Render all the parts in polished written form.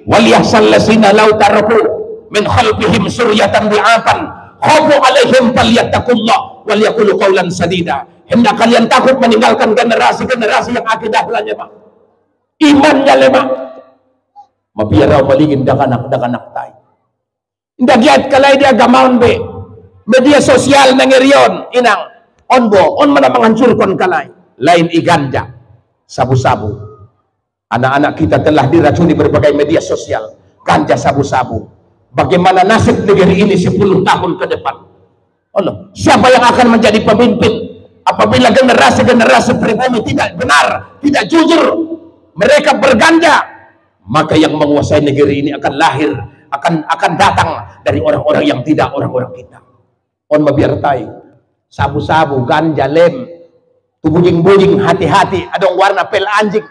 Waliyahsal lazina law taraku min khalfihim suryatan di'afan khafu alaihim falyattaqullah wal yaqulu qawlan sadida. Hendak kalian takut meninggalkan generasi-generasi yang akidahnya lemah, imannya lemah. Mabiaraw maligin dakanak tay. Indah giat kalay dia gamaon be. Media sosial nangirion inang onbo on mana menghancurkan kalay. Lain iganja, sabu-sabu. Anak-anak kita telah diracuni berbagai media sosial, ganja, sabu-sabu. Bagaimana nasib negeri ini 10 tahun ke depan? Allah, siapa yang akan menjadi pemimpin apabila generasi-generasi pribumi tidak benar, tidak jujur, mereka berganja? Maka yang menguasai negeri ini akan lahir, akan datang dari orang-orang yang tidak orang-orang kita. On mabiyartai, sabu-sabu, ganja, lem, tubujing-bujing, hati-hati, adong warna pel anjing.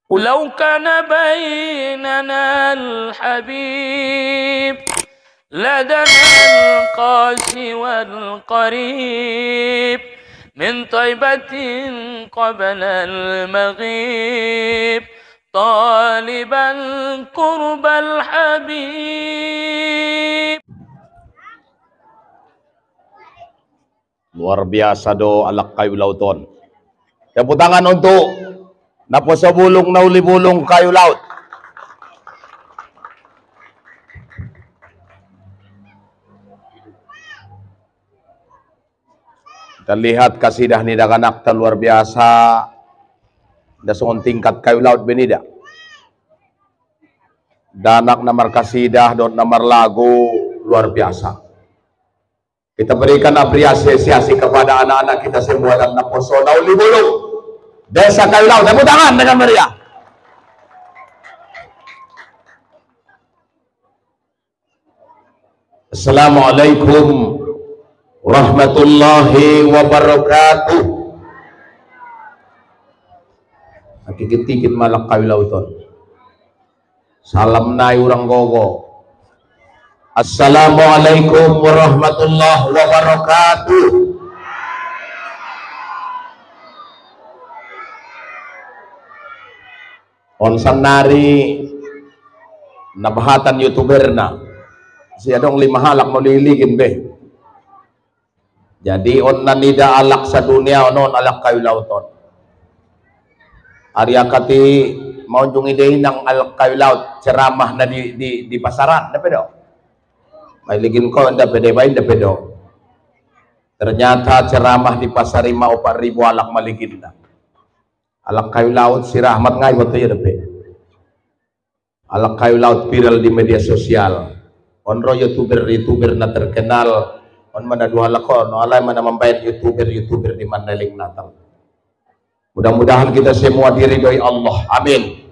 لو كان بيننا الحبيب لدنا القاسي والقريب من طيبة قبل المغيب طالبا قرب الحبيب. Luar biasa do alak kayu lauton. Tepuk tangan untuk naposobulong na ulibulong kayu laut. Kita lihat kasidah ni dakanak ta luar biasa. Dasong tingkat kayu laut benida. Danak namar kasidah dot namar lagu luar biasa. Kita berikan apresiasi kepada anak-anak kita semua dan naposo na ulibulong Desa Kayu Laut. Tepuk tangan dengan meriah. Assalamualaikum warahmatullahi wabarakatuh. Hakikit-tikit malak Kayu Lauton. Salam nai urang gogo. Assalamualaikum warahmatullahi wabarakatuh. On sanari nabahatan youtuber na siya dong 5 halak maliligin be. Jadi on nanida alak sa dunia onon alak Kayu Lauton. Arya kati maunjung idein ng alak Kayu Laut ceramah na di pasaran na pedo. May ligin ko na pede ba na pedo. Ternyata ceramah di pasar 5,000 alak maligin na. Alak Kayu Laut si Rahmat ngay waktu ya depe. Alak Kayu Laut viral di media sosial. Onro youtuber na terkenal. On mana dua lakon. Alay mana membayar youtuber di Mandaling Natal. Mudah-mudahan kita semua diridhoi Allah. Amin.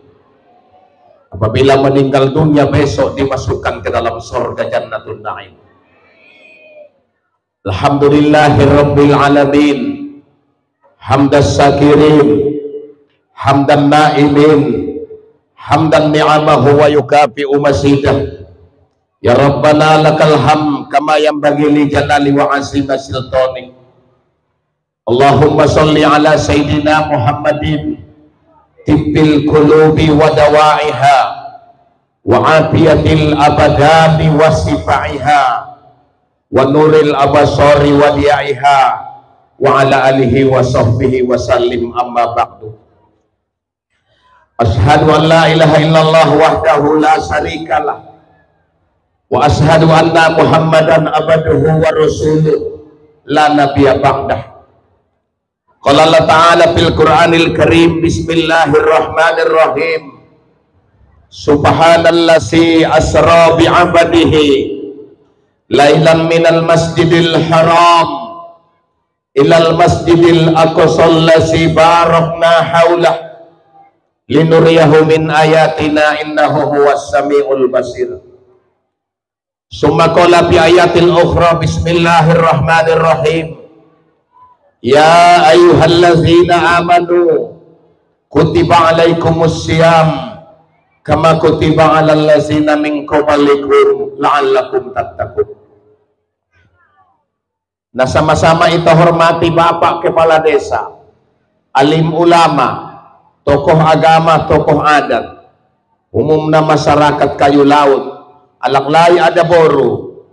Apabila meninggal dunia besok dimasukkan ke dalam surga Jannatul Naim. Alhamdulillahirabbil alamin. Hamdas sakirin. Hamdan na'imin, hamdan ni'amahu wa yukafi'u masidah. Ya Rabbana lakal ham kama yanbaghi li jalali wa azima sultanik. Allahumma salli ala Sayyidina Muhammadin tibbil qulubi wa dawa'iha wa afiyatil abadani wa sifaiha wa nuril abasari wa diya'iha wa ala alihi wa sahbihi wa sallim amma ba'du. Ashhadu an la ilaha illallah wahdahu la syarikalah wa ashhadu anna Muhammadan abduhu wa rasuluh la nabiyya ba'dah. Qala Allah Ta'ala fil Qur'anil Karim bismillahirrahmanirrahim. Subhanallazi asra bi 'abdihi lailan minal masjidil haram ilal masjidil aqsa allazi barakna haulah linuriyahu min ayatina innahu huwas samiul basir. Summa qala fi ayatil ukhra bismillahirrahmanirrahim. Ya ayyuhallazina amanu kutiba alaikumus siyam kama kutiba alal ladzina min qablikum la'allakum tattaqun. Nah, sama-sama kita hormati Bapak Kepala Desa, alim ulama, tokoh agama, tokoh adat, umumna masyarakat kayu laut, alaklai ada boru,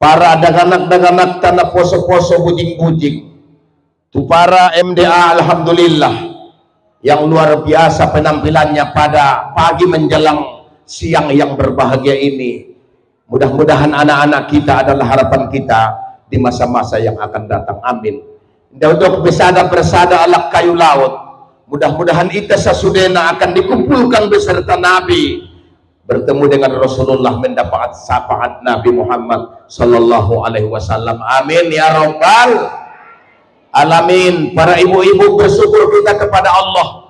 para daganak-daganak tanah poso-poso bujing-bujing, tu para MDA alhamdulillah yang luar biasa penampilannya pada pagi menjelang siang yang berbahagia ini. Mudah-mudahan anak-anak kita adalah harapan kita di masa-masa yang akan datang. Amin. Untuk bersada alak kayu laut, mudah-mudahan kita sasudena akan dikumpulkan beserta Nabi, bertemu dengan Rasulullah, mendapat syafaat Nabi Muhammad sallallahu alaihi wasallam. Amin ya rabbal alamin. Para ibu-ibu bersyukur kita kepada Allah.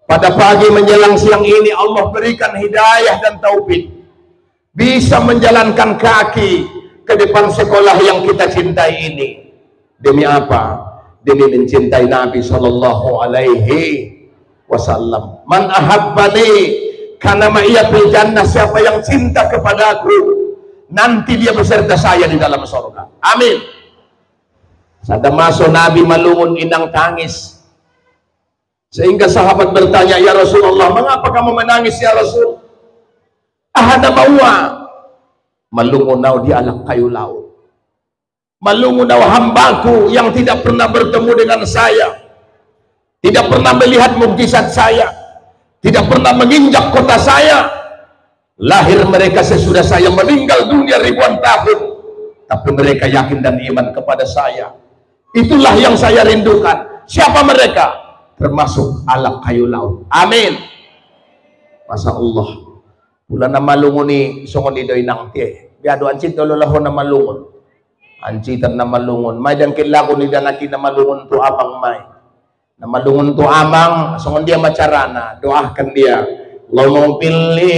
Pada pagi menjelang siang ini Allah berikan hidayah dan taufik, bisa menjalankan kaki ke depan sekolah yang kita cintai ini. Demi apa? Demi mencintai Nabi sallallahu alaihi wasallam. Man ahabbani kana ma'iya fil jannah, siapa yang cinta kepadaku nanti dia beserta saya di dalam surga. Amin. Sada masuk Nabi malungun inang tangis, sehingga sahabat bertanya, ya Rasulullah, mengapa kamu menangis ya Rasul? Ahada mawa malungunaw di alak kayu laut, malungunaw hambaku yang tidak pernah bertemu dengan saya, tidak pernah melihat mukjizat saya, tidak pernah menginjak kota saya. Lahir mereka sesudah saya meninggal dunia ribuan tahun, tapi mereka yakin dan iman kepada saya. Itulah yang saya rindukan. Siapa mereka? Termasuk alak kayu laut. Amin. Masya Allah. Pula na malunguni songon idoy nang tie. Biado ancit dolo laho na malungon. Ancitan na malungon. May dan kilako ni danaki na malungon to abang may. Na malungon to amang songon dia macarana. Doakan dia. Allahumma pilli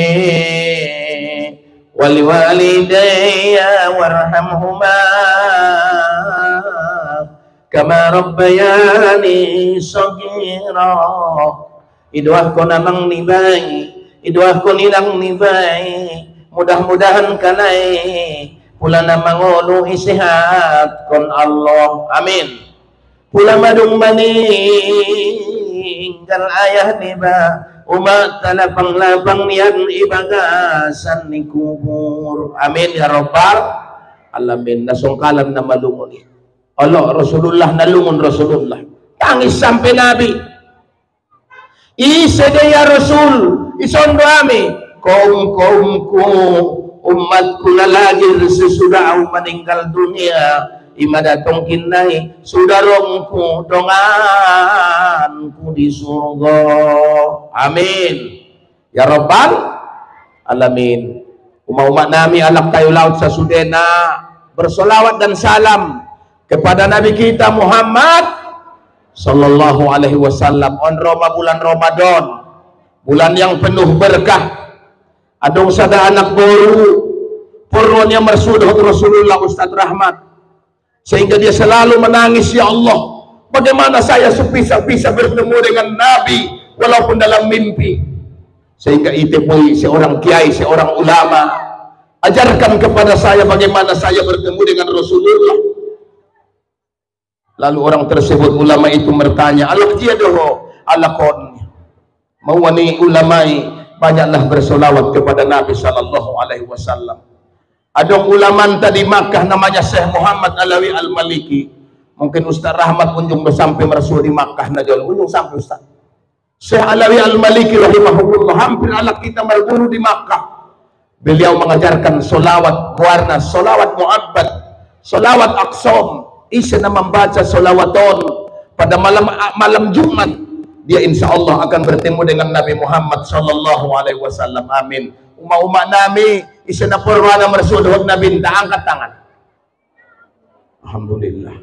wali walidayya warhamhuma kama rabbayani shaghira. Idoah ko namang nibay, idoah ko nilang nibay, mudah-mudahan kanay pula na mangulo isihat kon Allah. Amin. Pula madung maning kal ayah niba umat talapang-lapang yan ibagasan ni kubur. Amin ya rabbal alamin. Nasungkalan na malungon Allah Rasulullah, nalungon Rasulullah, tangis sampai Nabi. Isede ya Rasul, isondo ami kaum-kaumku, umatku na lahir sesudah aku meninggal dunia, imadatong kinai sudarongku donganku di surga. Amin ya rabbal alamin. Umat nami alak kayu laut sa sudena bersolawat dan salam kepada Nabi kita Muhammad sallallahu alaihi wasallam. On bulan Ramadan, bulan yang penuh berkah. Adong sada anak boru purwanya mersudut Rasulullah Ustaz Rahmat, sehingga dia selalu menangis, ya Allah, bagaimana saya bisa bertemu dengan Nabi walaupun dalam mimpi. Sehingga itu pun seorang kiai, seorang ulama, ajarkan kepada saya bagaimana saya bertemu dengan Rasulullah. Lalu orang tersebut, ulama itu bertanya, alak dia doho alakon mawani ulamai, banyaklah bersolawat kepada Nabi sallallahu alaihi wasallam. Adong ulaman tadi Makkah namanya Syekh Muhammad Alawi Al-Maliki. Mungkin Ustaz Rahmat unjung sampai mersu di Makkah na jol, unjung sampai Ustaz. Syekh Alawi Al-Maliki rahimahullah hampir alak kita berguru di Makkah. Beliau mengajarkan solawat warna, solawat mu'abbad, solawat aqsom. Isa na membaca solawaton pada malam Jumat, dia insya Allah akan bertemu dengan Nabi Muhammad sallallahu alaihi wasallam. Amin. Uma-uma nami isa na purwana mersudhod Nabi, angkat tangan. Alhamdulillah.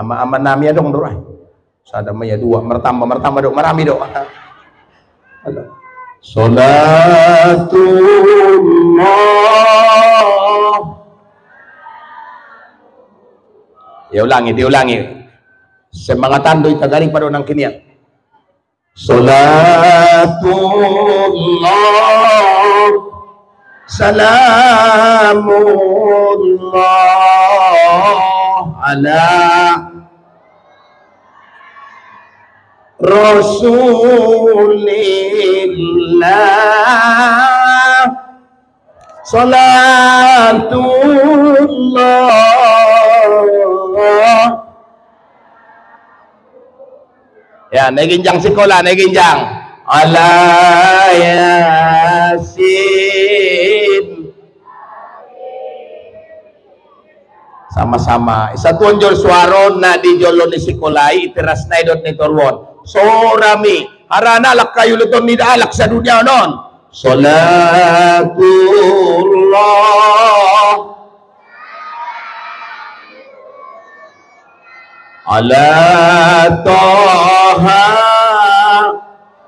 Ama-ama nami adong doa. Sada maya dua mertambah do marami do. Salatullah. Ya diulangi. Semangatan doy tagaring pado nang kinian. Salatullah salamullah ala Rasulillah salatullah. Ya, naik ginjang sekolah, naik ginjang. Ala yasin. Sama-sama. Isa tunjol suaro na di jolo ni sekolai teras na idot ni torwon. Sorami. Harana lak kayo luton ni daalak sa dunia non. Salatullah ala toha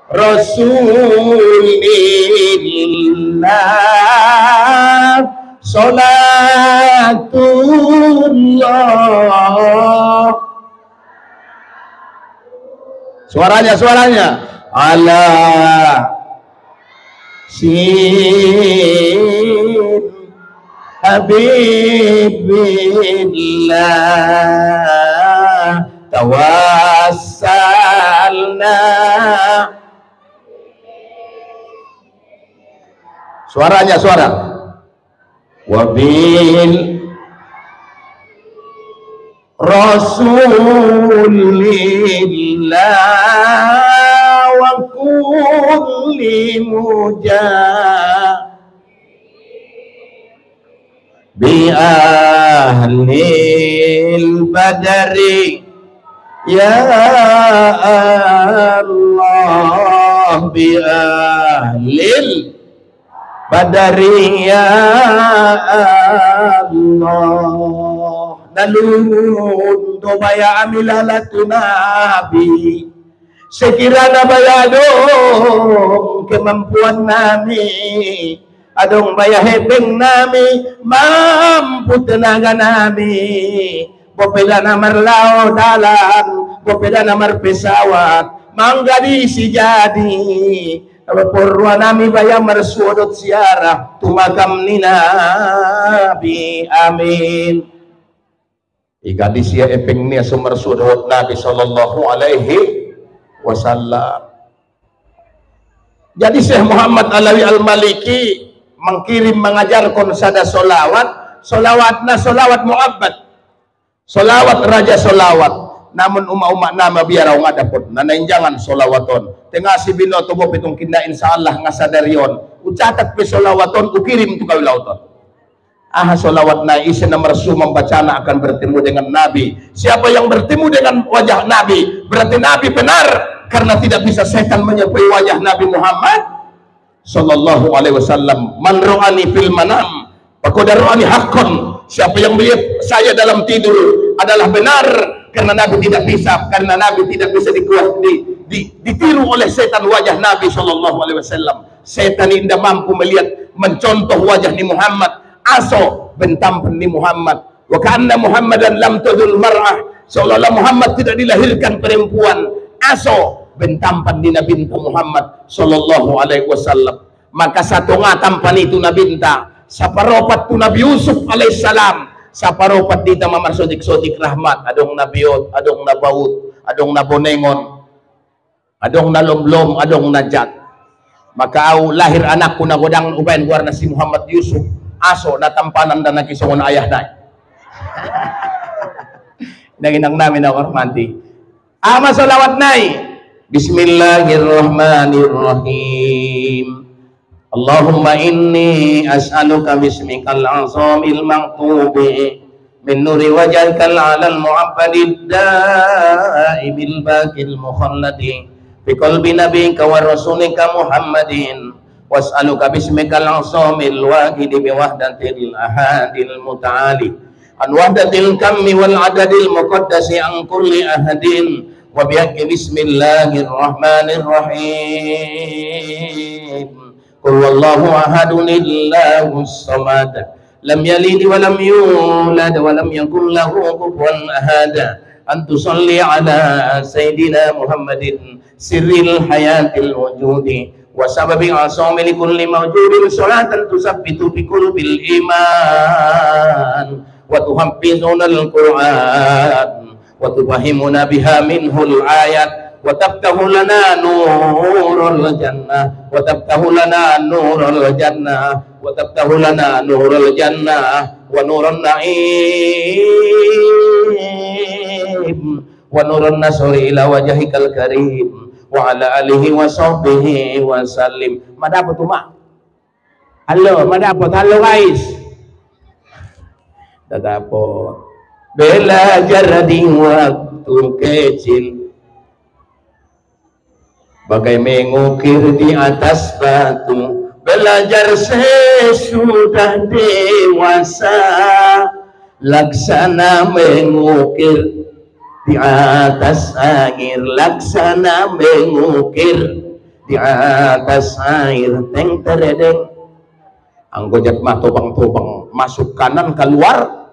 rasulillah salatullah. Suaranya ala sin habibillah tawassalna. Suaranya wabil rasulillah wa kulli bi ahlil badri ya Allah bi ahlil badri ya Allah. Dalun do baya amilalatu nabi sekiranya baya dong kemampuan nami adong baya hebeng nami mampu tenaga nami bopeda namar lao dalan bopeda namar pesawat manggadi si jadi purwa nami baya marsuodot siarah tumakam ni nabi amin. Igadi siya epeng niya sumarsuodot nabi sallallahu alaihi wasallam. Jadi Syekh Muhammad Alawi Al-Maliki mengkirim mengajarkan sada solawat solawat mu'abbad solawat raja solawat namun umat nama biar orang adapun nanain jangan solawaton tengah si bino tubuh pitung kinda insyaallah ngasadarion ucatat pe solawaton ukirim tu kawilauton solawat na isi nomor su membacana akan bertemu dengan Nabi. Siapa yang bertemu dengan wajah Nabi berarti Nabi benar karena tidak bisa setan menyerupai wajah Nabi Muhammad sallallahu alaihi wasallam. Man ra'ani fil manam faqad ra'ani haqqan. Siapa yang melihat saya dalam tidur adalah benar karena Nabi tidak bisa ditiru oleh setan wajah Nabi sallallahu alaihi wasallam. Setan tidak mampu melihat mencontoh wajah ni Muhammad aso bentampen ni Muhammad wa kanna Muhammadan lam tudul mar'ah seolah-olah Muhammad tidak dilahirkan perempuan aso bentampan di Nabi Muhammad sallallahu alaihi wasallam. Maka satu ngatampan itu Nabi saparopat tu Nabi Yusuf alaihissalam saparopat dita mamar sodik-sodik rahmat adong nabiot adong nabaut adong nabonengon adong nalomlom adong najat. Maka au lahir anakku na godang ubain guarna si Muhammad Yusuf aso natampanan dan nakisongon ayah na naginang namin na warmanti ama salawat nai. Bismillahirrahmanirrahim. Allahumma inni as'aluka bismikal azamil maqtubi min nuri wajhikal 'alal mu'abbadid da'ibil baqil mukhalladi bi qalbi nabiyyika wa rasulika Muhammadin was'aluka bismikal azamil wahidi bi wahdatil ahadil muta'ali an wahdatil kammi wal adadil muqaddasi an kulli ahadin wa bihaqqi bismillahirrahmanirrahim. Qul wallahu ahadun illahus samad lam yalid wa lam yulad wa lam yakul lahu kufuwan ahad. An tusalli ala sayyidina Muhammadin sirril hayatil wujudi wa sababi asami li kulli mawjudin salatan tusabbitu bi qulbil iman wa tuhaffizuna al-Qur'an wa tufahimuna biha minhul ayat wa tabtahu lana nurul jannah wa tabtahu lana nurul jannah wa tabtahu lana nurul jannah wa nurun na'im wa nurun nasri ila wajhikal karim wa ala alihi wa sahbihi wa sallim. Madapot uma. Halo, madapot. Halo guys. Dadapot. Belajar di waktu kecil bagai mengukir di atas batu, belajar sesudah dewasa laksana mengukir di atas air, laksana mengukir di atas air. Teng teredeng anggojat mah tobang-tobang masuk kanan keluar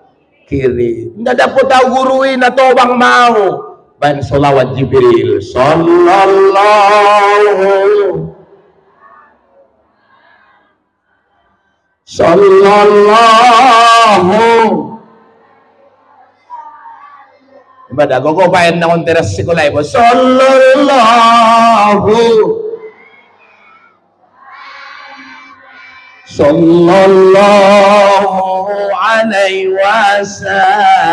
kiri, nggak dapat tahu guruin atau bang mau ban solawat Jibril sallallahu ibadah gogo paen naon teras sekolah ibu sallallahu alaihi wasallam.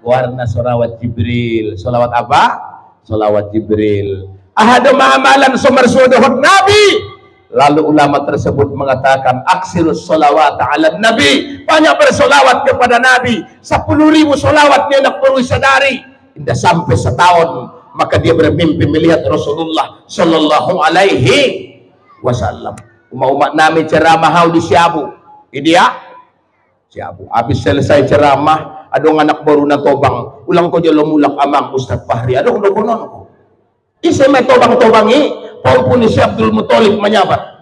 Warna solawat Jibril. Solawat apa? Solawat Jibril. Ahadu ma'amalan sumarsuduhut Nabi. Lalu ulama tersebut mengatakan aksirus solawat ala Nabi. Banyak bersolawat kepada Nabi. 10.000 solawat dia nak perlu sadari. Tidak sampai setahun. Maka dia bermimpi melihat Rasulullah Sallallahu Alaihi Wasallam. Umat Nabi ceramah di Siabu. Ini dia Siabu. Habis selesai ceramah, ada anak baru na tobang. Ulang ko jalo mulak amang Ustaz Fahri. Ada udah konon ko. Isi may tobang-tobangi, pampun ni si Abdul Muttalib manyabar.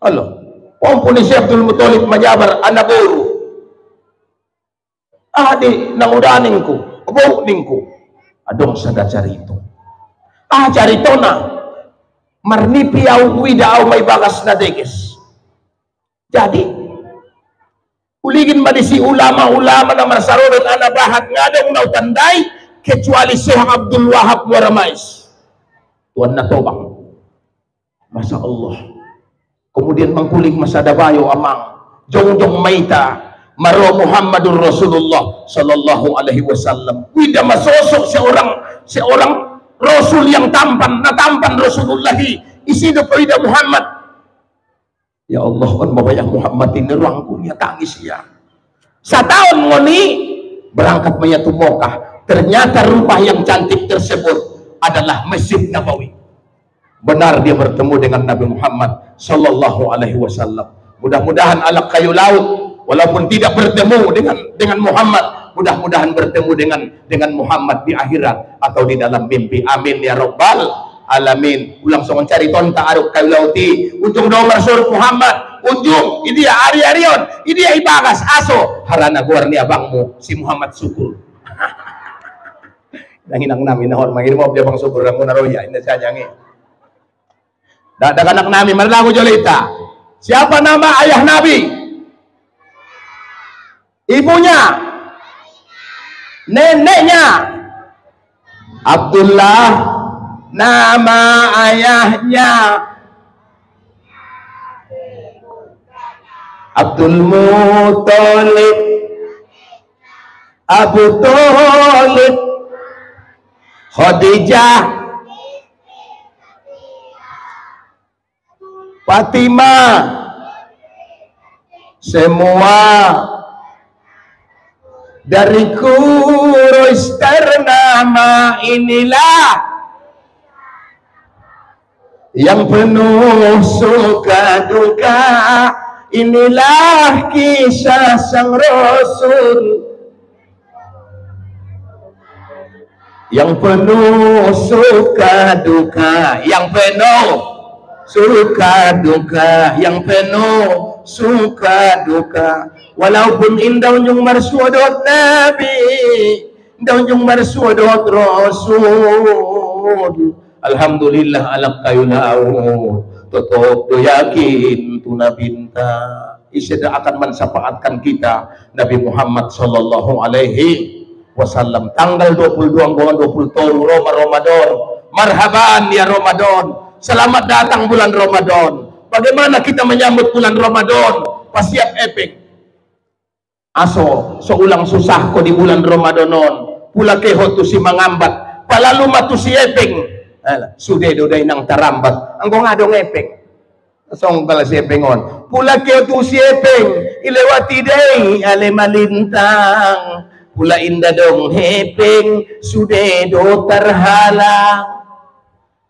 Alo, pampun ni si Abdul Muttalib manyabar anak baru. Di nangudaning ko, abuning ko. Adong sada carito. Carito na. Marnipi au widaaw may bagas na dekes. Jadi uligin madisi ulama-ulama na masaroon anabahat nga daw nautanday kecuali Syekh Abdul Wahab Waramais. Tuan na tobang. Masya Allah. Kemudian mangkuling masadabayo amang jongjong maita maro Muhammadur Rasulullah Sallallahu Alaihi Wasallam. Wida masosok seorang Rasul yang tampan, natampan Rasulullahi isido po ida Muhammad. Ya Allah, kan mabayang Muhammad ini ruang kunya tangis ya. Sa tahun ngoni berangkat mayatu Mekah. Ternyata rumah yang cantik tersebut adalah Masjid Nabawi. Benar dia bertemu dengan Nabi Muhammad Sallallahu Alaihi Wasallam. Mudah-mudahan alak kayu laut, walaupun tidak bertemu dengan Muhammad, mudah-mudahan bertemu dengan Muhammad di akhirat atau di dalam mimpi. Amin ya Rabbal Alamin. Ulang songon cari tonta aruk kayu lauti ujung nomor sur Muhammad ujung ini dia ari-arion ini dia ibagas aso harana guar ni abangmu si Muhammad Syukur. Nanginang namin nahon mangin mo dia bang Syukur ang naroya ini saja ngi. Dadak anak nami marlago jolita. Siapa nama ayah Nabi? Ibunya, neneknya Abdullah. Nama ayahnya Abdul Muttalib, Abu Thalib, Khadijah, Fatimah, semua dari Quraisy ternama inilah yang penuh suka duka. Inilah kisah sang Rasul yang penuh suka duka, yang penuh suka duka, yang penuh suka duka. Walaupun indah unjung marsuadot Nabi, indah unjung marsuadot Rasul. Alhamdulillah alak kayu laut tutup do yakin tuna binta isida akan mensapaatkan kita Nabi Muhammad Sallallahu Alaihi wasallam. Tanggal 22 bulan 23 Ramadan. Marhaban ya Ramadan. Selamat datang bulan Ramadan. Bagaimana kita menyambut bulan Ramadan? Pasiap epek. Aso seulang susah ko di bulan Ramadanon. Pula keho tu si mangambat. Palalu matu si epeng. Sudah doday nang tarambat. Angko nga dong epeng. Song kala si epengon. Pula keho tu si epeng. Ilewati day ale malintang. Pula inda dong epeng. Sudah do terhalang.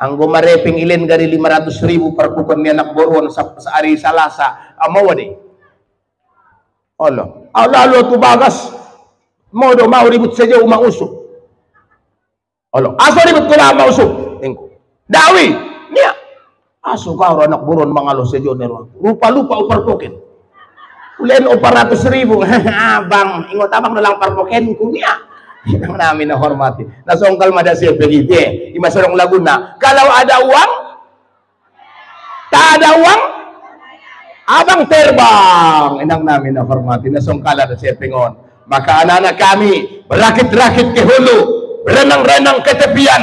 Anggo marepeng ilin gari 500.000 per kupon ni anak boron sa hari Salasa. Amawa di. Allah. Allah tu bagas. Mau ribut saja umang usuk. Allah. Aso ribut ko lang usuk. Tingko. Dawi. Niya. Aso ka anak buron mangalo saja ni Rupa-lupa upar token. Ulen 400.000. Bang, ingot abang na lang parpoken ko niya. Yang namin na hormati. Nasongkal mada siya pagite. Imasarong Laguna. Kalau ada uang, tak ada uang, abang terbang. Inang namin na hormati. Nasongkala na siya pengon. Maka anak-anak kami berakit-rakit ke hulu, berenang-renang ke tepian,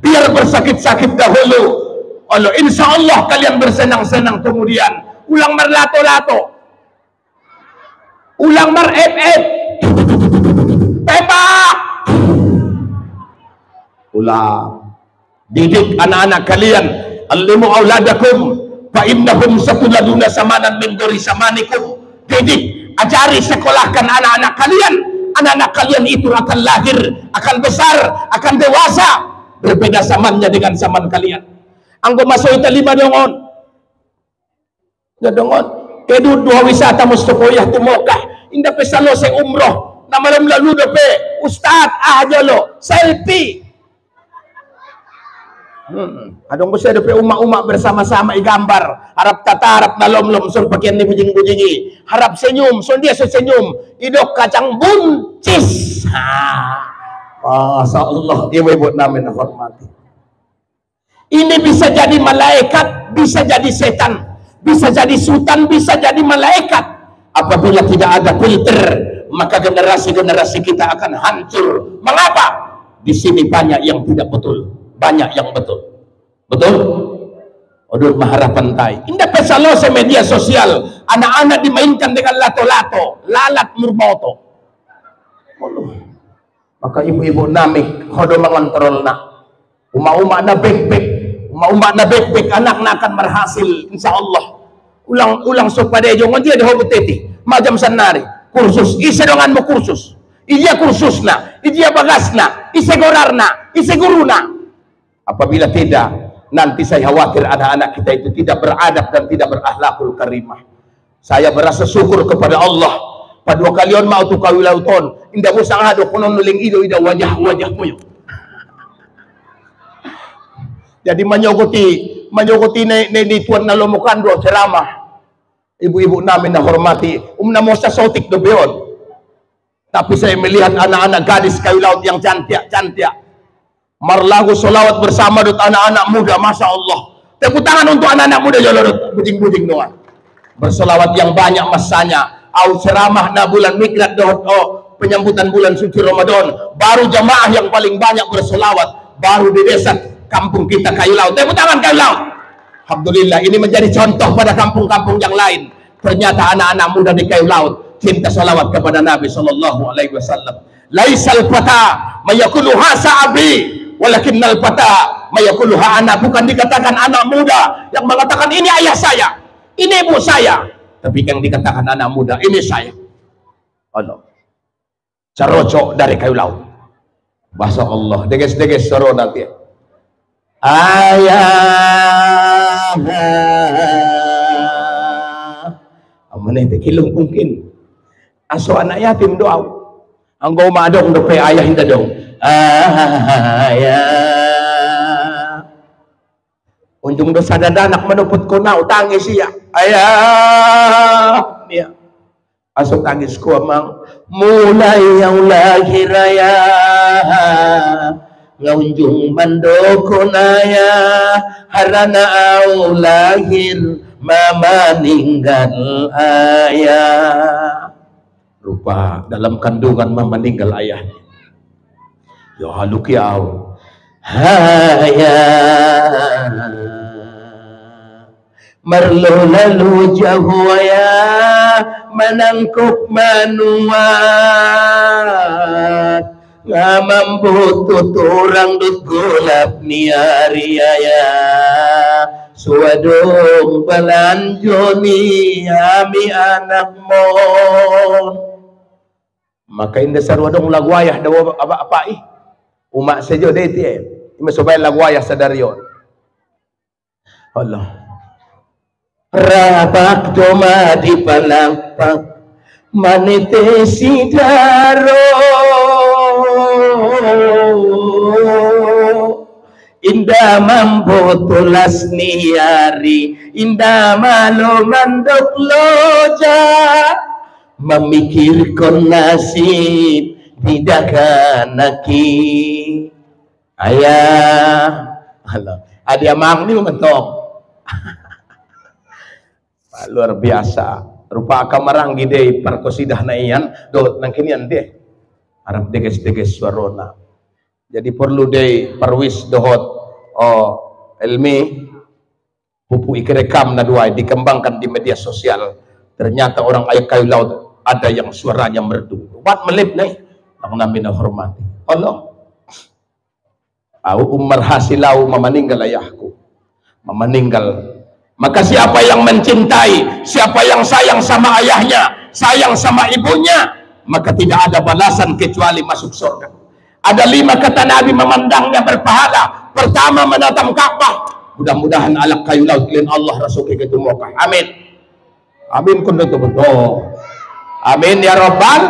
biar bersakit-sakit dahulu. Allah, insya Allah kalian bersenang-senang kemudian. Ulang merlato-lato, ulang mer-ep-ep, pepak. Ulang. Didik anak-anak kalian. Allimu auladakum fa innahum satuladuna samanan min duri samanikum. Didik, ajari, sekolahkan anak-anak kalian. Anak-anak kalian itu akan lahir, akan besar, akan dewasa. Berbeda zamannya dengan zaman kalian. Anggo masuk ita 5 dongon. Dongon. Kedu 2 wisata mustokoyah tu Mokah. Inda pesalo se umroh. Na malam lalu dope. Ustaz ajalo selfie. Adong ko siya dope umak-umak bersama-sama igambar. Harap tatarap na lom-lom son pakyan ni bujing-bujingi. Harap senyum, son dia senyum. Idok kacang buncis. Masya Allah, ibu-ibu namin na hormati. Ini bisa jadi malaikat, bisa jadi setan, bisa jadi sultan, bisa jadi malaikat. Apabila tidak ada filter, maka generasi-generasi kita akan hancur. Mengapa? Di sini banyak yang tidak betul, banyak yang betul. Betul? Odot maharapan tay. Indah pesalo sa media sosial, anak-anak dimainkan dengan lato-lato, lalat murmoto. Maka ibu-ibu namik hodo mengontrol na. Uma-uma na bek-bek, uma-uma na bek-bek, anak na akan berhasil insya Allah. Ulang supaya jongon dia dihobot teti macam sanari kursus isedongan mo kursus iya kursus na iya bagas na isegorar na iseguru na. Apabila tidak, nanti saya khawatir anak-anak kita itu tidak beradab dan tidak berakhlakul karimah. Saya berasa syukur kepada Allah padua kalian mau tu kawilauton indah musang hado kunon nuling ido ida wajah-wajah puyo. Jadi menyogoti ni tuan na lomukan do ceramah. Ibu-ibu namin na hormati, namo sa sotik do beyon. Tapi saya melihat anak-anak gadis kayu laut yang cantik. Marlagu solawat bersama dot anak-anak muda, masya Allah. Tepuk tangan untuk anak-anak muda jolorot, bujing-bujing doang. Bersolawat yang banyak masanya. Au ceramah na bulan miklat doh penyambutan bulan suci Ramadan. Baru jamaah yang paling banyak bersolawat. Baru di desa kampung kita kayu laut. Tepuk tangan kayu laut. Alhamdulillah, ini menjadi contoh pada kampung-kampung yang lain. Ternyata anak-anak muda di kayu laut cinta salawat kepada Nabi sallallahu alaihi wasallam. Laisal fata mayakuluha sa'abi walakinnal fata mayakuluha anak. Bukan dikatakan anak muda yang mengatakan ini ayah saya, ini ibu saya, tapi yang dikatakan anak muda ini saya. Allah. Carocok dari kayu laut. Bahasa Allah, deges-deges soro nanti. Ayah aman itu kilung mungkin aso anak yatim doa anggo madong dope ayah hinda dong ayah unjung dosa anak menuput ko na utangis siya ayah niya aso tangis ko amang mulai yang lahir ayah ngaunjung mandoko naya harana au lahir mama ninggal ayah. Rupa dalam kandungan mama meninggal ayahnya. Ya halukiau. Haya merlu lalu jauh ya menangkup manuat ngamambu tuturang dut gulap niariaya suwadong balanjoni ami anak mo. Maka inda sarwadong lagwayah daw apa umak sejo deti imasubay lagwayah sa daryon. Allah rapak doma di palapak manitesi daro indah mambotulas niari indah malu mandok loja memikirkan nasib tidak kanaki ayah Allah ada mang ni mentok luar biasa rupa kamarang gide parkosidah na iyan do nang kinian deh harap deges suarona jadi perlu deh parwis dohot ilmi pupu ikirekam na dua dikembangkan di media sosial. Ternyata orang ayat kayu laut ada yang suaranya merdu wat melip nih ang namin na hormati Allah umar hasilau mamaninggal ayahku mamaninggal. Maka siapa yang mencintai, siapa yang sayang sama ayahnya, sayang sama ibunya, maka tidak ada balasan kecuali masuk surga. Ada 5 kata Nabi memandangnya berpahala. Pertama, menatam Ka'bah. Mudah-mudahan alak kayu laut lin Allah Rasul ke Mekah. Amin. Amin kun betul. Amin ya Rabbal.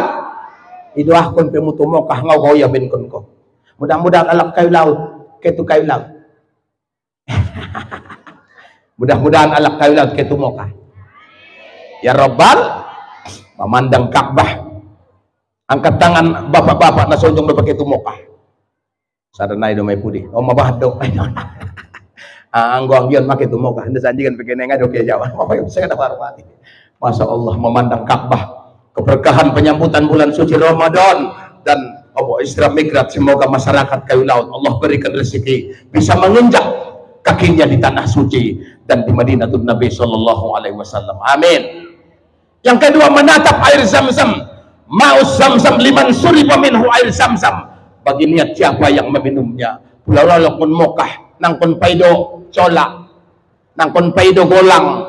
Idoah kun pemutu Mekah ngau ya bin kun ko. Mudah-mudahan alak kayu laut ke kayu laut. Mudah-mudahan alak kayu laut ke Mekah. Ya Rabbal, memandang Ka'bah. Angkat tangan bapak-bapak na sonjong bapak ke Mekah. Sadanay do may pudi. O mabahad do. Anggo anggian make Mekah. Handa sanjikan pekenenga do kaya Jawa. Apa yung saya dapat mati. Masya Allah memandang Ka'bah. Keberkahan penyambutan bulan suci Ramadan dan Isra Mi'raj, semoga masyarakat kayu laut Allah berikan rezeki bisa menginjak kakinya di tanah suci dan di Madinatul Nabi Sallallahu Alaihi Wasallam. Amin. Yang kedua, menatap air Zam-Zam. Mau Zam-Zam liman suriba minhu air Zam-Zam. Bagi niat siapa yang meminumnya. Pulau pun Mokah, nangkon paido colak, nangkon paido golang,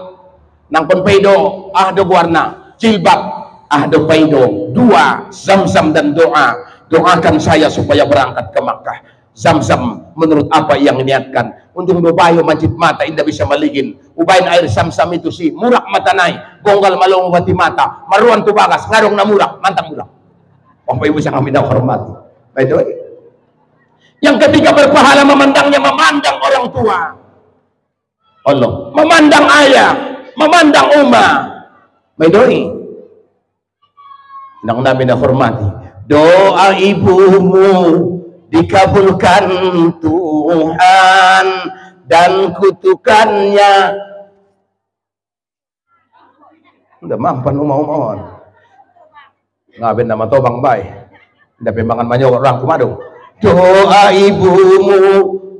nangkon paido ahdo warna, jilbab, ahdo paido, 2 Zam-Zam dan doa. Doakan saya supaya berangkat ke Makkah. Zam-Zam menurut apa yang niatkan. Untung babayo mancit mata indah bisa maligin. Ubain air Zam-Zam itu sih murak mata naik, gonggal malong bati mata, maruan tu bagas, ngarong na murak, mantang murak. Bapak ibu yang kami dah hormati. Baik. Yang ketiga, berpahala memandangnya, memandang orang tua. Allah, memandang ayah, memandang umma. Baik. Nang namin na hormati. Doa ibumu dikabulkan Tuhan dan kutukannya udah mampan umah-umahan ngabin nama tobang bay udah pembangan banyak orang kumadung. Doa ibumu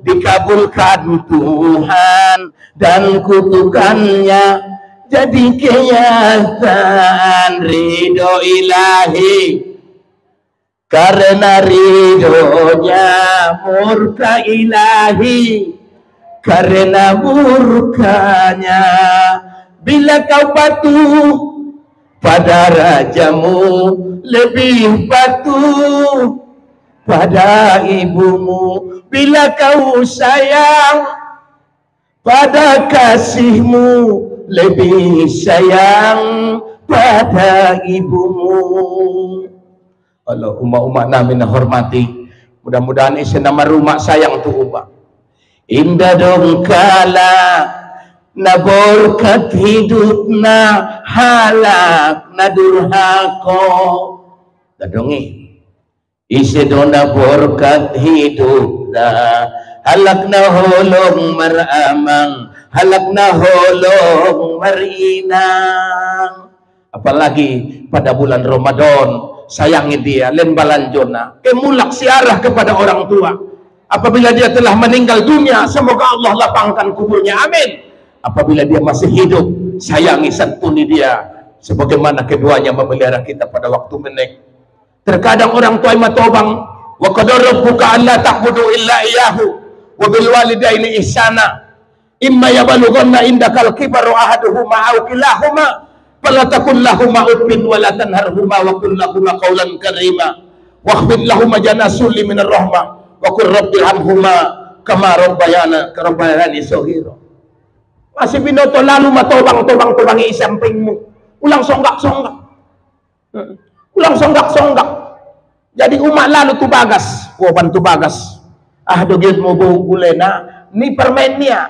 dikabulkan Tuhan dan kutukannya jadi kenyataan ridho ilahi. Karena ridhonya murka ilahi, karena murkanya bila kau patuh pada rajamu, lebih patuh pada ibumu. Bila kau sayang pada kasihmu, lebih sayang pada ibumu. Allah, umat-umat namin na hormati, mudah-mudahan isi nama rumah sayang tu umat. Indah dong kala na berkat hidup na halak na durhako. Dadongi isi dong na berkat hidup na halak na holong maramang, halak na holong marinang. Apalagi pada bulan Ramadan sayangi dia, len balanjona. Kemulak siarah kepada orang tua. Apabila dia telah meninggal dunia, semoga Allah lapangkan kuburnya. Amin. Apabila dia masih hidup, sayangi santuni dia sebagaimana keduanya memelihara kita pada waktu menek. Terkadang orang tua matobang, wa qadara rabbuka alla ta'budu illa iyyahu wa bil walidaini ihsana imma yablughanna indakal kibaru ahaduhuma aw kilahuma fala takul lahumā uffin wa la tanharhumā wa qul lahumā qawlan karīmā wakhfid lahumā janasulli minar rahmah wa qur rabbirhamhumā kama rabbayani shaghira. Masih binoto lalu matobang-tobang-tobangi sampingmu, ulang songgak-songgak, ulang songgak-songgak. Jadi umat lalu tu bagas, waban tu bagas. Ah dogit mo gulena ni permennya.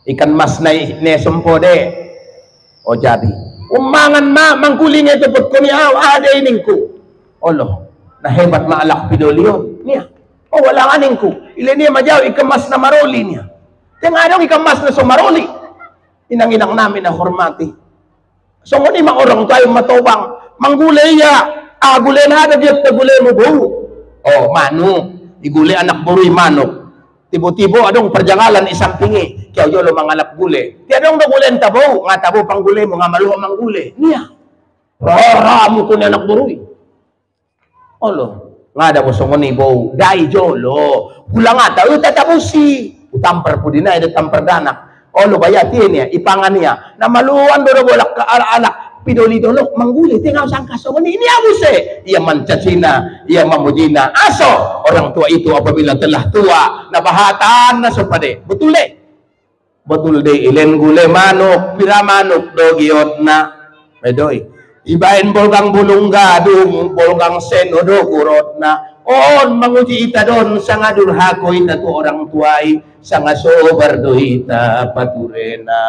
Ikan mas nai ne sempode. Oh jadi. Umangan ma mangkuling itu put kuni ada iningku. Allah, na hebat maalak pidolion. Nia. Oh wala aningku. Ile niya majaw ikamas na maroli niya. Tengah dong ikamas na sumaroli. Inang-inang namin na hormati. So ngunit mga orang tayo matobang manggulay ya. Gulay na ada dia gulay mo bau. Oh manu, igulay anak buruy manok. Tibo-tibo adong perjalanan isampingi. Kaya yo lo mangalap gulay. Ti adong gulay tabo, nga tabo pang gulay mo nga maluha mang gulay. Niya. Rara mo ko ni anak buruy. Olo, nga da mo songoni bau. Dai jolo. Pula nga tayo tatabusi. Utampar po din na ida tampar danak. Olo bayati niya, ipangan niya. Na maluwan do bolak ka alak. Pidoli dolok mangguli tinggal sangka songon ini abuse ia mancacina ia mamujina aso orang tua itu apabila telah tua nabahatan na supade betul deh ilen gule manuk pira manuk dogiot na medoy ibain bolgang bulung gadung bolgang senodo kurot na on manguji ita don sanga durhako ita tu orang tuai sanga sobar do ita paturena.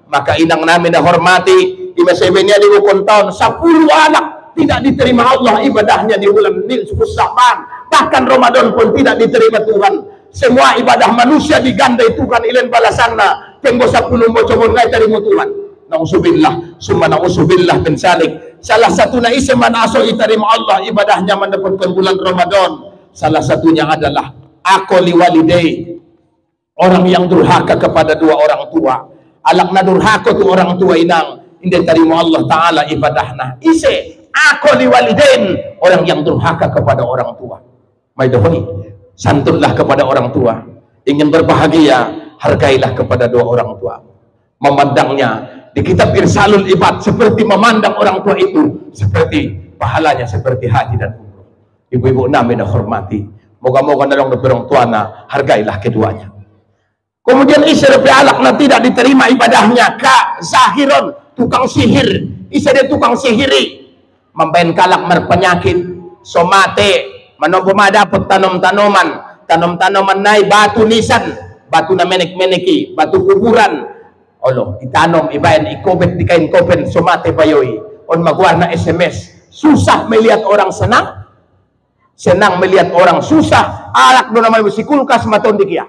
Maka inang namin na hormati imasemenya di ukon tahun 10 anak tidak diterima Allah ibadahnya di bulan Sya'ban, bahkan Ramadan pun tidak diterima Tuhan. Semua ibadah manusia digandai Tuhan ilen balasanna tenggo 10 mocomon ngai terima Tuhan. Nauzubillah summa nauzubillah bin salik. Salah satu na isman aso diterima Allah ibadahnya mendapatkan bulan Ramadan. Salah satunya adalah aqli walidai, orang yang durhaka kepada dua orang tua. Alak na durhaka tu orang tua inang hindi terima Allah Ta'ala ibadahna. Ise aqli walidain, orang yang durhaka kepada orang tua. May dohoi, santunlah kepada orang tua. Ingin berbahagia, hargailah kepada dua orang tua. Memandangnya di kitab Irsalul Ibad seperti memandang orang tua itu seperti pahalanya seperti haji dan umroh. Ibu-ibu namin na hormati, moga-moga na lang na orang tua na hargailah keduanya. Kemudian isya alak na tidak diterima ibadahnya ka zahiron, tukang sihir. Isa dia tukang sihiri, membain kalak merpenyakit somate mano dapat tanam-tanaman nai batu nisan, batu na menek-meneki, batu kuburan. Allah itanom ibayan ikobet di kain kopen somate bayoy on magwarna SMS. Susah melihat orang senang melihat orang susah. Alak do naman si kulkas maton dikia.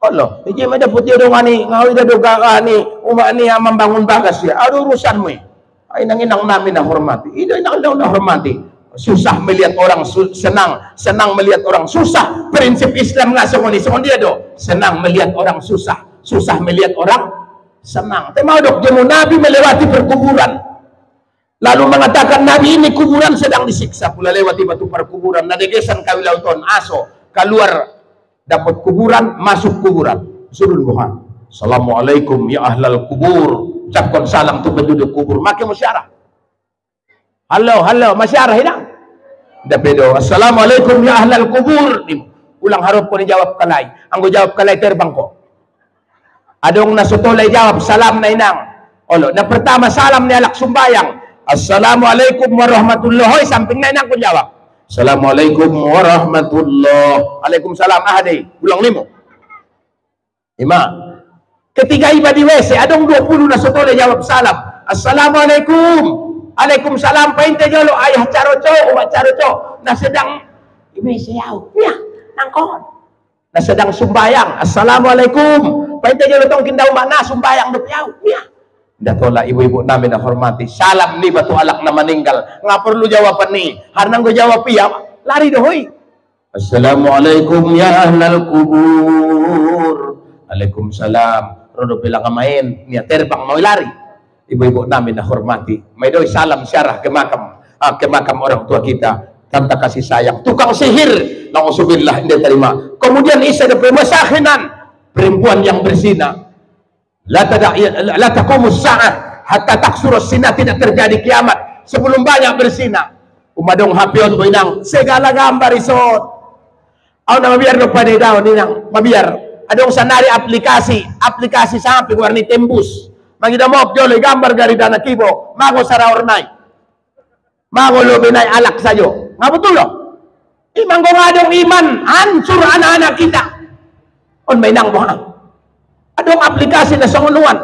Allah, ije may dapat yung ani, ngawi na doga ani, umani membangun bagas ya. Ada urusan mo ay nanginang namin na hormati. Ito ay na hormati. Susah melihat orang senang melihat orang susah. Prinsip Islam nga sa dia do. Senang melihat orang susah melihat orang senang. Tema dok, dia Nabi melewati perkuburan. Lalu mengatakan Nabi ini kuburan sedang disiksa. Pula lewati batu perkuburan. Nadegesan kawilauton aso keluar. Dapat kuburan, masuk kuburan. Suruh Tuhan. Assalamualaikum ya ahlal kubur. Ucapkan salam untuk penduduk kubur. Makin masyarah. Halo, masyarah hilang. Dapedo. Assalamualaikum ya ahlal kubur. Ulang harap ko ni jawab kalay. Ang jawab kalay terbang ko. Adong nasutulay jawab salam na inang. Olo, na pertama salam ni alak sumbayang. Assalamualaikum warahmatullahi. Samping na inang ko jawab. Assalamualaikum warahmatullahi. Waalaikumsalam ahadi. Ulang limo. 5. Ketiga iba di WC, adong 20 na sotole jawab salam. Assalamualaikum. Waalaikumsalam. Painte jolo ayah caroco, umat caroco. Na sedang ibe siyaw. Ya, nangkon. Na sedang sumbayang. Assalamualaikum. Painte jolo tong kindaw mana sumbayang do piyaw. Ya. Datola ibu-ibu namin na hormati. Salam ni batu alak na meninggal. Nga perlu jawaban ni. Harnang gue jawab iya, lari dohoy. Assalamualaikum ya ahlal kubur. Waalaikumsalam. Rodo bilang main. Niya terbang mau lari. Ibu-ibu namin na hormati. May doy salam syarah ke makam orang tua kita. Tanda kasih sayang. Tukang sihir. Nauzubillah hindi terima. Kemudian isa ada pemasakinan. Perempuan yang berzina. La taqumus sa'ah hatta taksurus sinah, tidak terjadi kiamat sebelum banyak bersina. Umadong hapion ko inang segala gambar isot. Aw na mabiar no pa daw ninang mabiar. Adong sanari aplikasi sampai warni tembus. Magida mo jole gambar gari dana kibo. Mago sara ornay. Mago lo binay alak sayo. Nga betul lo? Imang ko ngadong iman hancur anak-anak kita. On may nang mo. Adong aplikasi na sangunuan,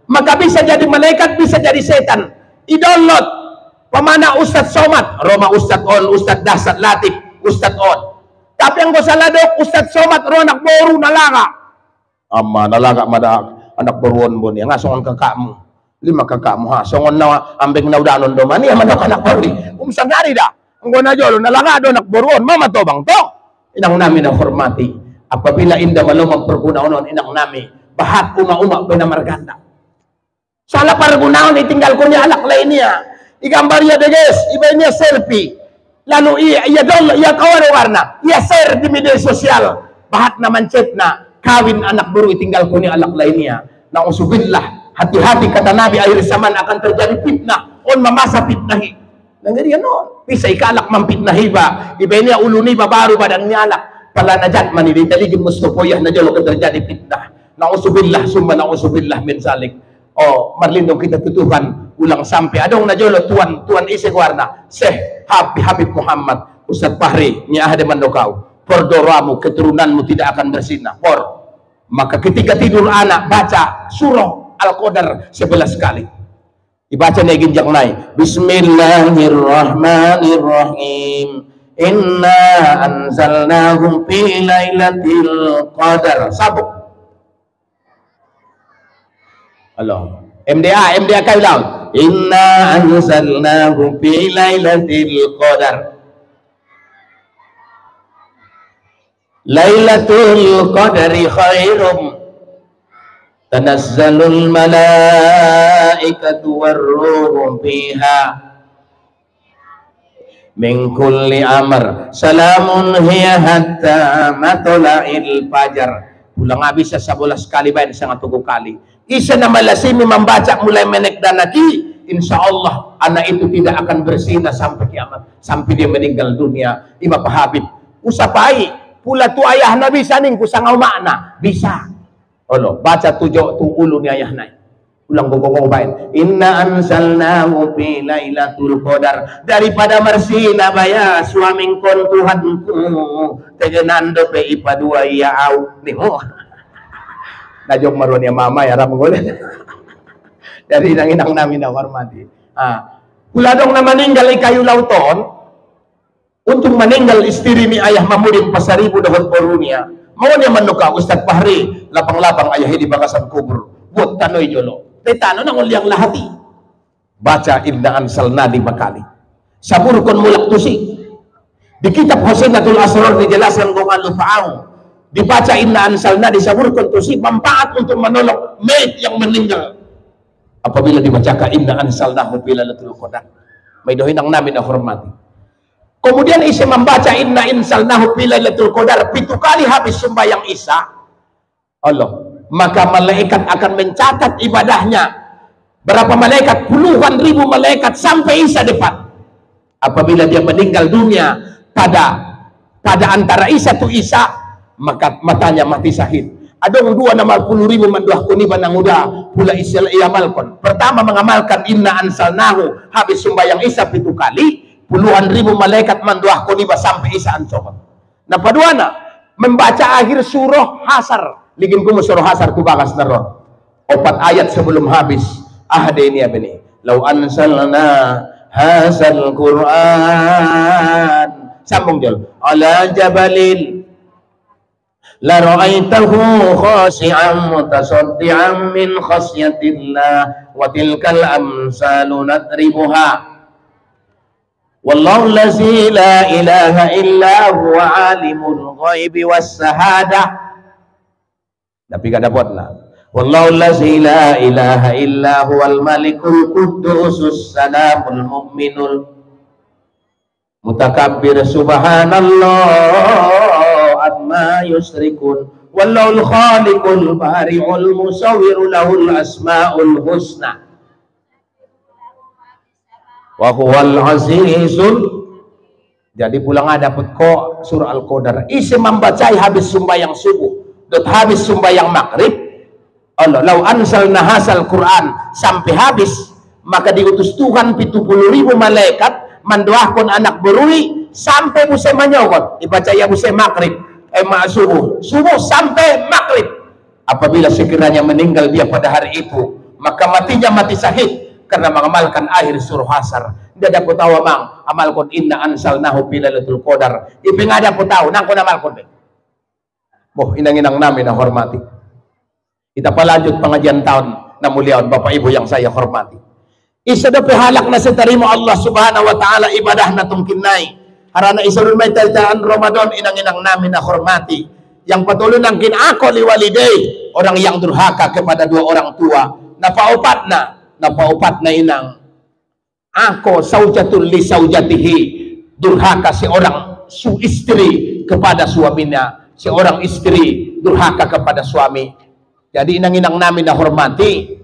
maka bisa jadi malaikat, bisa jadi setan. I-download pamana Ustadz Somad, Roma Ustadz On, Ustadz Dasat Latif, Ustadz On. Tapi yang gosaladok Ustadz Somad, ro anak boru nalaga. Ama nalaga mada anak boruon mo niya, nga songon kakakmu. Lima kakakmu ha, songon na ambeng na udanon do man, niya manok anak boru. Umsangari da, ang gona jolo nalaga do anak boruon, mama to bang to. Inang namin ang hormati. Apabila inda malumang pergunaon inang namin. Bahat uma-uma benamarganda. Salah pergunaon ditinggal ko niya alak lain niya. Igambar niya guys, iba niya selfie. Lalu iya kawan warna, iya share di media sosial. Bahat naman chat na kawin anak baru ditinggal ko niya alak lain niya. Nauzubillah, hati-hati kata Nabi akhir zaman akan terjadi fitnah. On mamasa fitnahi. Nanggari ano? Bisa ikalak mampitnahi ba? Iba niya uluni ba baru badan niya alak. Pala najat man iditaligin mustopoyah na jolo terjadi fitnah. Nauzubillah summa nauzubillah min zalik. Oh, marlindong kita tutuhan ulang sampai adong na jolo tuan isi warna Syekh Habib Muhammad Ustadz Fahri nya ada mandokau pordoramu keturunanmu tidak akan bersinah por. Maka ketika tidur anak baca surah Al-Qadar 11 kali. Dibaca nih ginjak naik. Bismillahirrahmanirrahim. Inna anzalnahu fi lailatul qadar. Sabuk. Halo. MDA kayu laut. Inna anzalnahu fi lailatul qadar. Lailatul qadri khairum tanazzalul malaikatu warruhu fiha min kulli amr salamun hiya hatta matla'il fajar. Pulang habis sa 11 kali bayan sa 3 kali. Isa na malasimi membaca mulai menek dan lagi, insya Allah anak itu tidak akan berzina sampai kiamat, sampai dia meninggal dunia. Ima Pak Habib usapai pula tu ayah na bisa ning kusangau makna bisa. Allah baca tu ulu ni ayah naik. Ulang gogong bain. Inna anzalnahu fi lailatul qadar. Daripada mersina baya suaming kon Tuhanku. Tegenando pe ipadua ya au. Nih najok maruan ya mama ya ram golek. Dari inang-inang namin na hormati. Pula dong na meninggal kayu lauton. Untuk meninggal istri ni ayah mamudin pasaribu dahon porunia. Mau niya manuka Ustadz Fahri lapang-lapang ayah di bakasan kubur. Buat tanoy jolo. Tetano nang uliang lahati. Baca inna ansalna 5 kali. Saburkon mulak tusi. Di kitab Husnatul Asrar dijelaskan kung ano fa'au. Dibaca inna ansalna disaburkon tusi manfaat untuk menolong mayit yang meninggal. Apabila dibacakan inna ansalnahu fi lailatul qadar. May dohin ang namin na hormati. Kemudian Isa membaca inna ansalnahu fi lailatul qadar 7 kali habis sembahyang Isya. Allah, maka malaikat akan mencatat ibadahnya. Berapa malaikat? Puluhan ribu malaikat sampai Isya depan. Apabila dia meninggal dunia pada antara Isya tu Isya, maka matanya mati syahid. Adong 260.000 manduah kuniban ang uda pula Isya iamalkon. Pertama mengamalkan inna ansalnahu habis sembahyang Isya 7 kali. Puluhan ribu malaikat manduah kuniba sampai Isya ancoba. Nah paduana membaca akhir surah Hasar. Ligin ko mo surah Hasar kubakas na ron. 4 ayat sebelum habis. Ahade ini abini. Lau ansalna hasal Quran. Sambung jol. Ala jabalil la ra'aitahu khashi'an mutasaddian min khasyatillah wa tilkal amsalu nadribuha wallahu allazi la ilaha illa huwa alimul ghaibi was sahadah. Tapi kada buatlah wallahu allazi la ilaha illa huwal malikul qudusus salamul mu'minul mutakabbir subhanallah amma yusrikun wallahul khaliqul bari'ul musawwir lahul asmaul husna wa huwal azizul. Jadi pulang dapat ko surah Al-Qadar isi membacai habis sembahyang subuh dot habis sembahyang maghrib Allah lau ansalna hasal Quran sampai habis maka diutus Tuhan 70.000 malaikat mendoakan anak berui sampai musai manyokot dibaca ya musai maghrib subuh sampai maghrib. Apabila sekiranya meninggal dia pada hari itu maka matinya mati syahid karena mengamalkan akhir surah Hasr. Dia dapat tahu mang amalkan inna ansalnahu fi lailatul qadar ipingada dapat tahu nang kun amalkan boh inang-inang namin na hormati. Kita palanjut pengajian tahun na muliawan Bapak Ibu yang saya hormati. Isa dapat halak na sa tarimo Allah subhanahu wa ta'ala ibadah na tungkinay harana isa rin may talitaan Ramadan inang-inang namin na hormati yang patuloy ng kinako liwaliday orang yang durhaka kepada dua orang tua napaupat na inang ako saujatul li saujatihi durhaka si orang istri kepada suaminya si orang istri durhaka kepada suami. Jadi inang-inang namin na hormati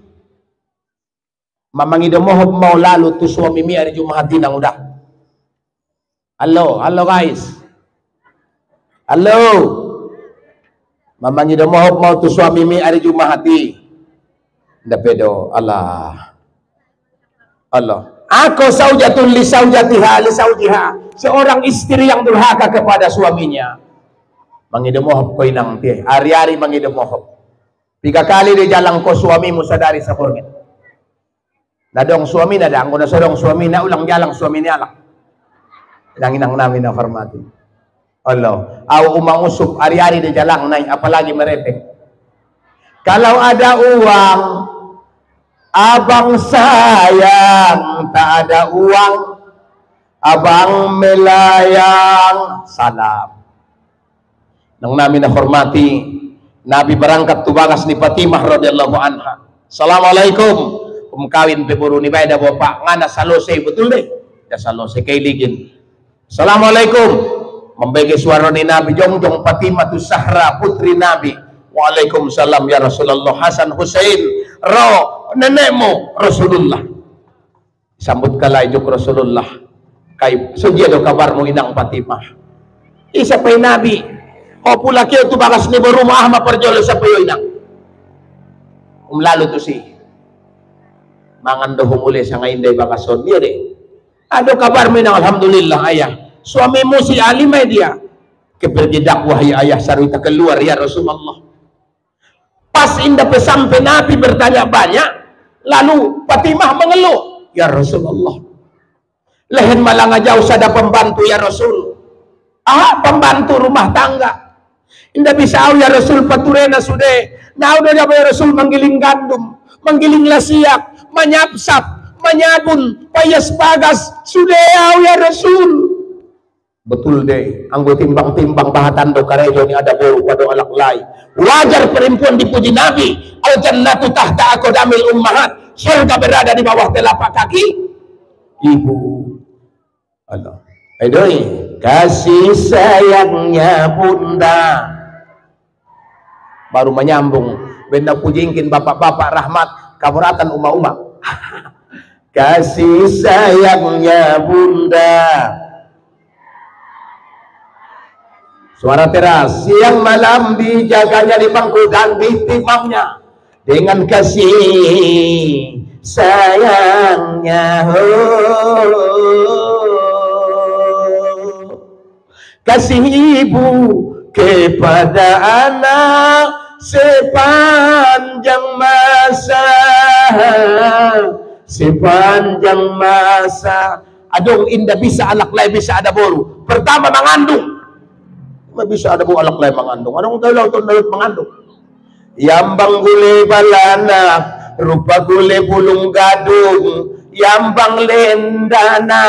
mamang idamohob mau lalu tu suami mi ari jumahati nang udah. Halo guys. Halo. Mamang idamohob mau tu suami mi ari jumahati. Nda pedo Allah. Ako saujatul li saujatiha li saujiha. Seorang istri yang durhaka kepada suaminya. Mangidamohob ko inang ti. Ari-ari mangidamohob. 3 kali di jalang ko suamimu sadari sa kurngit. Nadong suami na dang ko na sadong suami na ulang jalang suami ni alak. Inang namin na farmati. Allah, aw umangusup ari-ari di jalang nay apalagi merepek. Kalau ada uang abang sayang, tak ada uang abang melayang. Salam. Nang namin na hormati Nabi berangkat tubagas ni Fatimah radhiyallahu anha. Assalamualaikum. Kawin peburu ni bayda bapak ngana salose betul deh. Ya salose kailigin. Assalamualaikum. Membagi suara ni Nabi jongjong Fatimah tu Zahra putri Nabi. Waalaikumsalam ya Rasulullah Hasan Husain ro nenekmu Rasulullah. Sambut kala ijuk Rasulullah. Kay sugiado kabarmu inang Fatimah. Isa pay Nabi. O pula kaya tu bakas ni berumah maperjolo sa payo inang. Umlalo tu si mangando humuli sa ngayon day bakason dia deh. Ado kabar mo inang alhamdulillah ayah. Suamimu si Ali may dia. Keberjedak wahai ayah sarita keluar ya Rasulullah. Pas indah pesampai Nabi bertanya banyak. Lalu Fatimah mengeluh. Ya Rasulullah. Lehen malang jauh sada pembantu ya Rasul. Pembantu rumah tangga. Indah bisa ya Rasul paturena sude. Nah udah ya Rasul manggiling gandum, manggiling lasiak, manyapsap, manyabun, payas pagas, sude ya Rasul. Betul deh, anggo timbang-timbang bahatan do karejo ni ada boru pada alak lai. Wajar perempuan dipuji Nabi. Al jannatu tahta aqdamil ummahat. Surga berada di bawah telapak kaki ibu. Allah. Aidoi, kasih sayangnya bunda. Baru menyambung benda pujingkin bapak-bapak rahmat kaburatan uma-uma. Kasih sayangnya bunda. Suara teras siang malam dijaganya di bangku dan di timamnya dengan kasih sayangnya. Kasih ibu kepada anak sepanjang masa. Adong indah bisa alak lai bisa ada boru. Pertama mengandung Mabisa ada bu alak lay mangandong. Anong daw to dalut mangandong? Yambang gule balana, rupa gule bulung gadung, yambang lendana,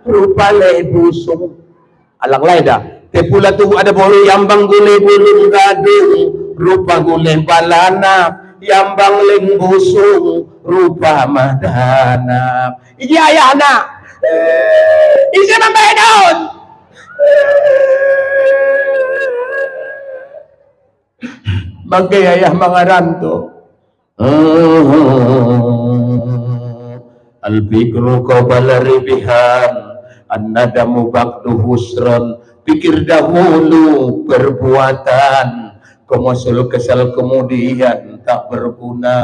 rupa le busung. Alak lay dah. Tepula tu ada bolu yambang gule bulung gadung, rupa gule balana, yambang leng busung, rupa madana. Iji ayah anak. Isi mampai daun. Bagai ayah mangaranto. Al-fikru qabala ribihan, an-nadamu ba'du husran. Pikir dahulu perbuatan, kemusul kesal kemudian tak berguna.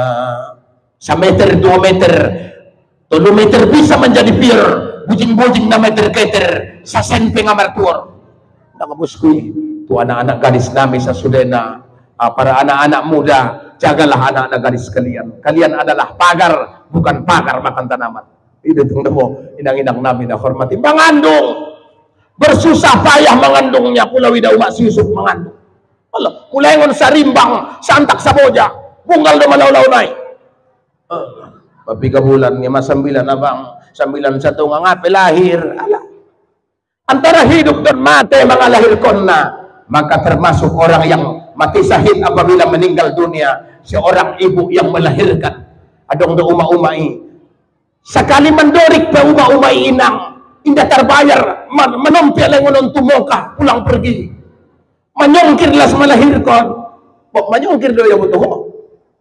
1 meter, 2 meter, 3 meter bisa menjadi pir. Bujing-bujing na meter keter sa senpe nga martuor. Nakabuskuy, tu anak-anak gadis nami sa Sudena, para anak-anak muda, jagalah anak-anak gadis kalian. Kalian adalah pagar, bukan pagar makan tanaman. Itu tunggu, inang-inang nami na hormati. Mengandung, bersusah payah mengandungnya. Pulau Wida Umak si Yusuf mengandung. Allah, kulengon sa rimbang, santak sa boja, bunggal do malaw-law naik. Papi bulan niya masambilan abang, 91 nga ngapi lahir. Ala. Antara hidup dan mati mga lahir kon na, maka termasuk orang yang mati syahid apabila meninggal dunia, seorang ibu yang melahirkan. Adong do uma-umai. Sekali mendorik pa uma-umai inang, indah terbayar, menompi lengonon tumoka, pulang pergi. Menyongkirlah melahirkan. Menyongkir do ya butuh.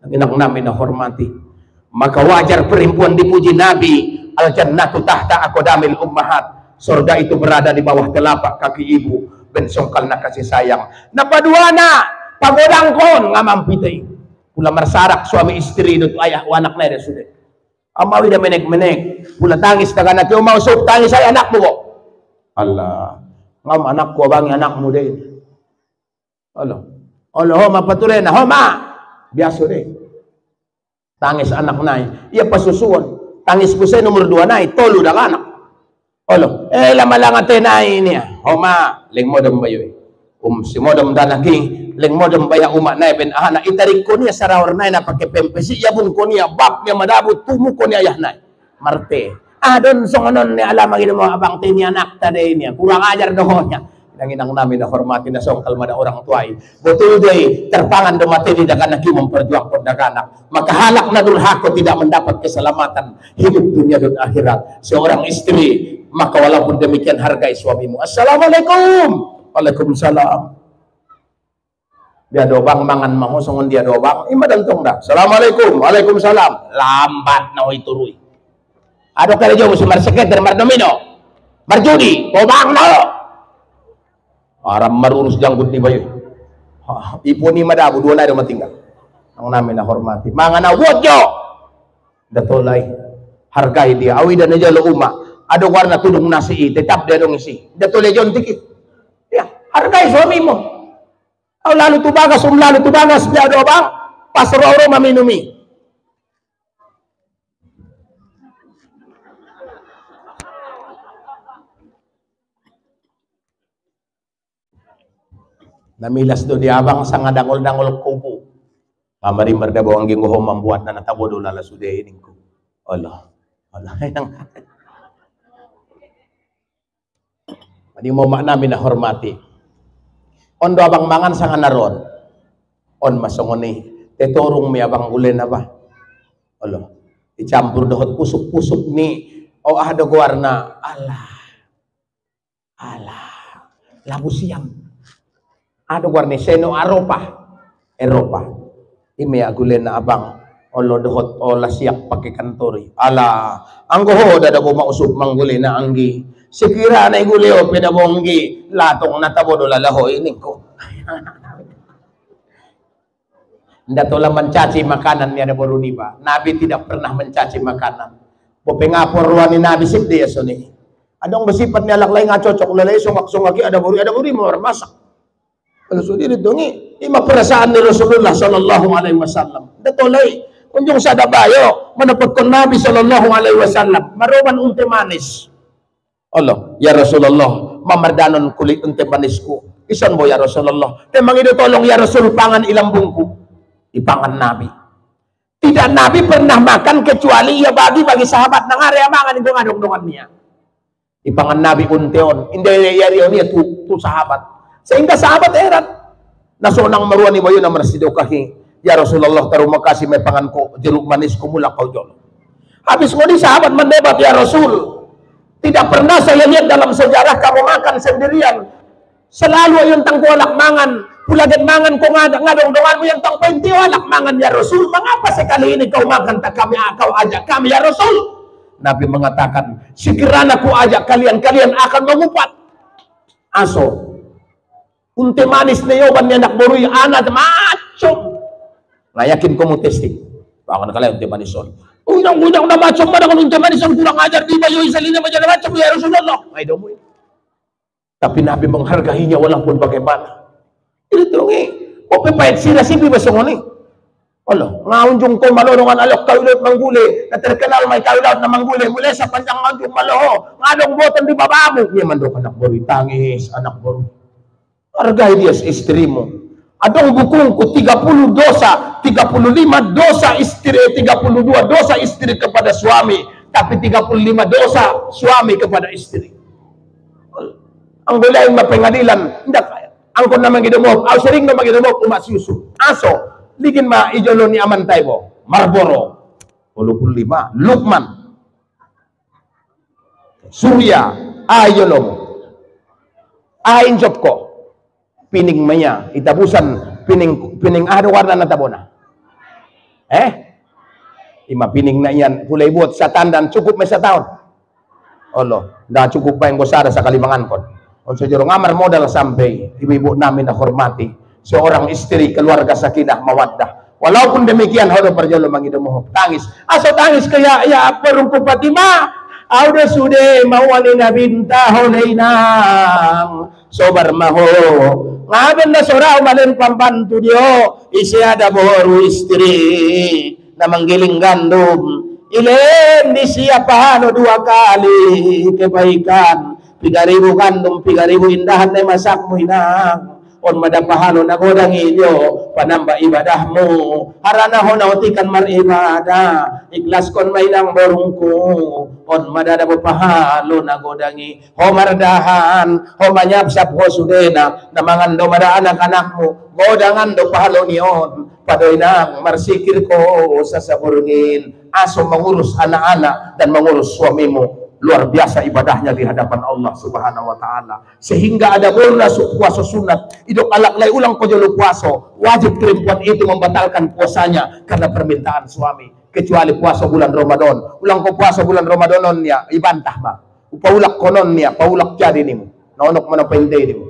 Nanginang namin na hormati. Maka wajar perempuan dipuji Nabi, al-jannatu tahta aqdamil ummahat. Surga itu berada di bawah telapak kaki ibu. Bensongkal na kasih sayang. Napaduana, pagodangkon ngamampitay. Pula marsarak suami istri dut ayah anak na rin sudah. Amawi na menek-menek. Pula tangis na kanak yung mausok, tangis ay anak mo ko. Allah, ngam anak ko bang anak mo din. Allah, homa patuloy na, homa. Biaso din. Tangis anak nai, iya pasusuan. Tangis ko sa nomor 2 nai, tolo da anak. Olo, lama-langa tenay niya. Homa, ling modem bayo. Si modem danaki, ling modem baya umak nai ben ahana itarik ko niya sarawar nai na pakai pempesi yabun ko niya bab niya madabut tumu ko niya ayah nai. Marte. Don songonon ni alam magin mo abang tini anak tadi niya. Kurang ajar dohonya. Nanginang namin na hormati na songkal mada orang tuai. Betul day terpangan domati di dagan naki memperjuangkan daganak. Maka halak na durhako tidak mendapat keselamatan hidup dunia dan akhirat. Seorang istri, maka walaupun demikian hargai suamimu. Assalamualaikum. Waalaikumsalam. Dia dobang mangan mau songon dia dobang. Ima dantong dah. Assalamualaikum. Waalaikumsalam. Lambat na itu rui. Ado kali jauh sumber seketer mardomino. Marjudi. Dobang na. Aram marurus janggut ni bayu. Ipo ni madabu 2 na do matinggal. Ang namin na hormati. Mga na wodyo. Datolay. Hargai dia. Awi dan aja lo uma. Ado warna tudong nasi tetap dia dong isi. Datolay jon tikit. Ya, hargai suami mo. Aw lalu tubagas dia do bang. Pasro-ro maminumi. Namilas do di abang sang dangol-dangol kupu. Kamari merdabaw ang ginguho membuat na natabo do lala sudehin ko. Allah. Yang Adi mo namin na hormati. On do abang mangan sang naron. On masongoni. Tetorong may abang ulen na ba? Allah. Icampur dohot pusuk-pusuk ni. O ahado guarna. Allah. Labu siam. Ado warni seno Eropa. Ime agulen na abang olo dohot o lasiak pakai kantori. Ala, anggo ho dada bo mausub mangguli na anggi. Sekira na iguli o pedabonggi latong natabo do lalaho ini ko. Nda tola mencaci makanan ni ada boruni ba. Nabi tidak pernah mencaci makanan. Po pengapor ruani Nabi sip dia soni. Adong bersifat ni alak lain ngacocok lalai sungak-sungaki ada buri mau masak. Kalau sudah ditungi, ima perasaan ni Rasulullah Sallallahu Alaihi Wasallam. Datolay, unjung sa dabayo, mendapat kon Nabi Sallallahu Alaihi Wasallam, maroban unti manis. Allah, ya Rasulullah, mamardanon kulit unte manisku. Ison mo ya Rasulullah. Temang itu tolong ya Rasul pangan ilang bungku. Ipangan Nabi. Tidak Nabi pernah makan kecuali ia bagi sahabat nang area mangan itu ngadong-dongan niya. Ipangan Nabi unteon. Inde yarion niya tu sahabat. Sehingga sahabat heran. Nasonang maruani mo yun na marasido kahi. Ya Rasulullah terima kasih may pangan ko jeruk manis ko mula kau jolo. Habis ngoni sahabat mendebat ya Rasul. Tidak pernah saya lihat dalam sejarah kamu makan sendirian. Selalu yung tangkualak mangan. Pulagan mangan ko ngadong donganmu yang tang pentiwalak mangan ya Rasul. Mengapa sekali ini kau makan tak kau ajak kami ya Rasul? Nabi mengatakan, sekiranya ku ajak kalian akan mengupat. Aso. Unte manis na yoban niya nakburuy anak macam. Ngayakin ko mo testing. Baka kalian unte manison. Unang-unang na macam man ako unte manison kurang ajar di ba yung isa lina macam macam ya Rasulullah. Ay daw mo. Tapi Nabi menghargai niya walaupun bagaimana. Ito nga. O pipahit sila sipi ba sa ngoni? Allah, ngaunjung ko malorungan alok kaulot mangguli. Na terkenal may kaulot na mangguli. Mula sa panjang ngaunjung maloho. Ngadong botan di babamu. Niya man daw anak boroy. Tangis, anak boroy. Hargai dia istri mo. Adong bukung ko 30 dosa, 35 dosa istri, 32 dosa istri kepada suami, tapi 35 dosa suami kepada istri. Ang gulay mapengadilan, hindi angkon naman gidomok, aw sering naman gidomok umasusu. Aso, ligin ma ijolo ni amantay mo, Marlboro, 25, Lukman, Surya, ayolo mo. Ayin job ko. Pining maya itabusan pining ano warna na tabona ima pining na yan kulay buot sa tandan cukup may sa taon olo da cukup pa yung gosara sa kalimangan kon on sa jero ngamar modal sampai ibu-ibu namin na hormati seorang istri keluarga sakinah mawaddah walaupun demikian hodo perjalo mangidomo tangis aso tangis kaya ya perumpu Fatimah auda sude mawali na binta holeynang sobar maho ngaben na sora umalin pambantu dio isi ada boru istri na manggiling gandum ilen di siapa 2 kali kebaikan 3.000 gandum 3.000 indahan na masakmu inang on madapahalo na godang inyo panamba ibadahmu harana ho nautikan maribadah ikhlas kon may lang borungku on madadabo pahalo na godangi ho mardahan ho manyapsap ho sudena na mangando mada anak-anakmu godangan do pahalo niyon padoy nang marsikir ko sa saburngin aso mengurus anak-anak dan mengurus suamimu. Luar biasa ibadahnya di hadapan Allah Subhanahu wa taala. Sehingga ada bolna puasa sunat. Idok alaklay ulang kojolo puaso. Wajib perempuan itu membatalkan puasanya karena permintaan suami. Kecuali puasa bulan Ramadan. Ulang ko puasa bulan Ramadan niya ibantah ma. Upaulak konon niya, paulak jadi nimu. Naonok man pende nimu.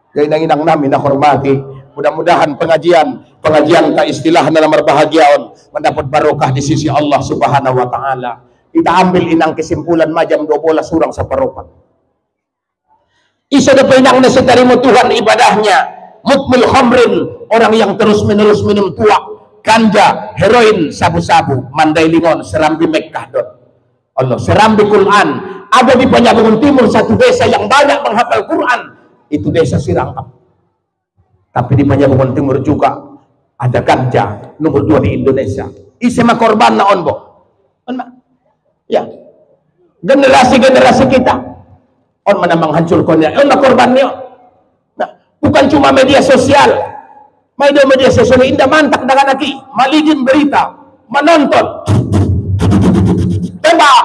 Gay nang inang namin na hormati. Mudah-mudahan pengajian ka istilah na marbahagiaon mendapat barokah di sisi Allah Subhanahu wa taala. Kita ambil inang kesimpulan majam 12 surang sa paropat. Isa na pinang nasatarimo Tuhan ibadahnya. Mutmil khamrin, orang yang terus menerus minum tuak, ganja, heroin, sabu-sabu, mandai lingon, serambi Mekkah dot. Allah, serambi Quran. Ada di Penyambungan Timur satu desa yang banyak menghafal Quran. Itu desa Sirangkap. Tapi di Penyambungan Timur juga ada ganja nomor 2 di Indonesia. Isema korban na onbo. Ya, generasi kita on mana menghancurkannya on korban niyo nah, bukan cuma media sosial media sosial indah mantak dengan aki maligin berita menonton tembak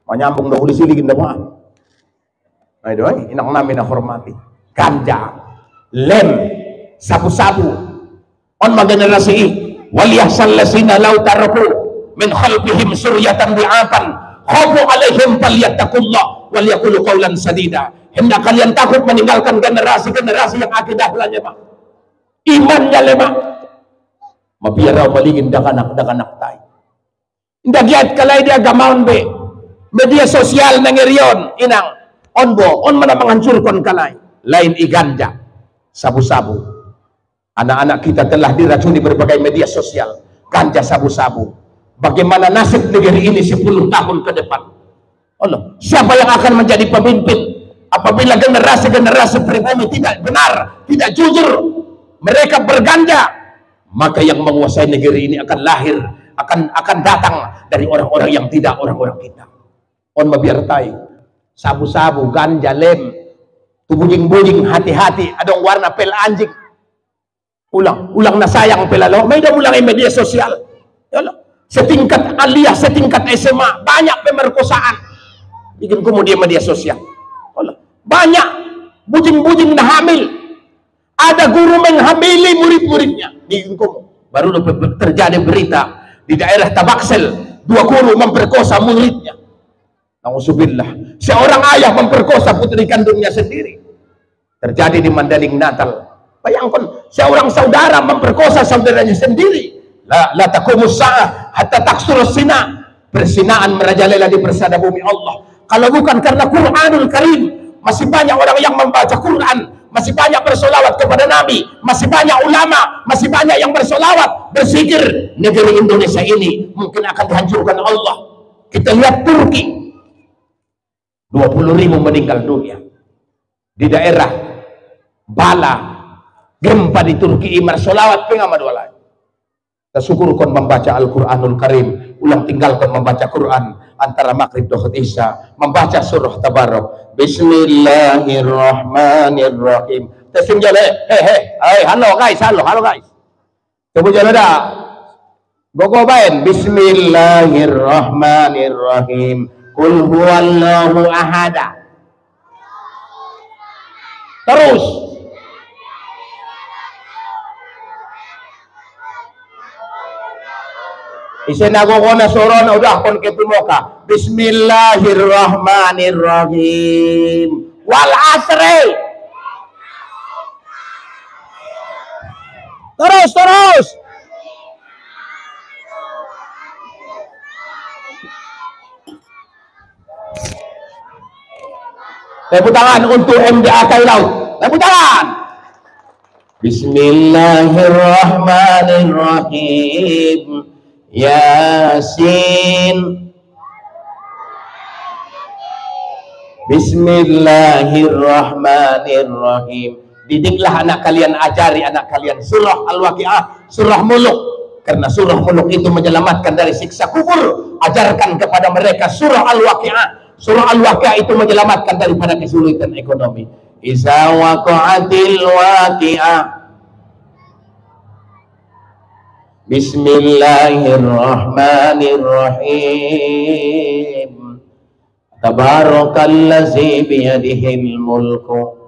menyambung dahulu siligin dah ayo inang namin na hormati ganja lem sabu-sabu on magenerasi waliyahsal lasina law taraku min khalfihim suryatan bi'atan khafu alaihim falyattaqullah wal yaqulu qawlan sadida. Hendak kalian takut meninggalkan generasi-generasi yang akidahnya Pak. Imannya lemah. Mabiaraw malingin dakanak tay. Indah giat kalay dia gamaon be. Media sosial nangirion inang onbo on mana menghancurkan kalay. Lain iganja sabu-sabu. Anak-anak kita telah diracuni berbagai media sosial. Ganja sabu-sabu. Bagaimana nasib negeri ini 10 tahun ke depan? Allah, siapa yang akan menjadi pemimpin apabila generasi-generasi pribumi tidak benar, tidak jujur, mereka berganja, maka yang menguasai negeri ini akan lahir, akan datang dari orang-orang yang tidak orang-orang kita. On mabiyartay, sabu-sabu, ganja, lem, tubujing-bujing, hati-hati, adong warna pel anjing, ulang na sayang pelalo, may damulang ay media sosial, setingkat aliyah, setingkat SMA, banyak pemerkosaan, bikin kemudian media sosial, banyak bujing-bujing na hamil, ada guru menghamili murid-muridnya, bikin baru terjadi berita di daerah Tabaksel, 2 guru memperkosa muridnya. Nauzubillah, seorang ayah memperkosa putri kandungnya sendiri, terjadi di Mandaling Natal. Bayangkan, seorang saudara memperkosa saudaranya sendiri. La taqumus sa'ah hatta taksur sina, persinaan merajalela di persada bumi Allah. Kalau bukan karena Quranul Karim, masih banyak orang yang membaca Quran, masih banyak bersolawat kepada Nabi, masih banyak ulama, masih banyak yang bersolawat, berzikir, negeri Indonesia ini mungkin akan dihancurkan Allah. Kita lihat Turki, 20.000 meninggal dunia di daerah Bala, gempa di Turki, imar solawat pengamadwalai. Tersyukur kon membaca Al-Quranul Karim, ulang tinggalkan membaca Quran antara maghrib dan isya, membaca surah Tabarok. Bismillahirrahmanirrahim. Tesim jale, halo guys, halo guys. Coba jale dah. Gogobain, Bismillahirrahmanirrahim. Qul huwallahu ahada. Terus. Isin ako ko na suron, udah kon kipimoka. Bismillahirrahmanirrahim. Wal asri. Terus. Tepuk tangan untuk MDA Kailaut. Tepuk tangan. Bismillahirrahmanirrahim. Yasin. Bismillahirrahmanirrahim. Didiklah anak kalian, ajari anak kalian surah Al-Waqi'ah, surah Muluk, karena surah Muluk itu menyelamatkan dari siksa kubur. Ajarkan kepada mereka surah Al-Waqi'ah. Surah Al-Waqi'ah itu menyelamatkan daripada kesulitan ekonomi. Iza waqa'atil waqi'ah. Bismillahirrahmanirrahim. Tabarakalladzi biyadihil mulku.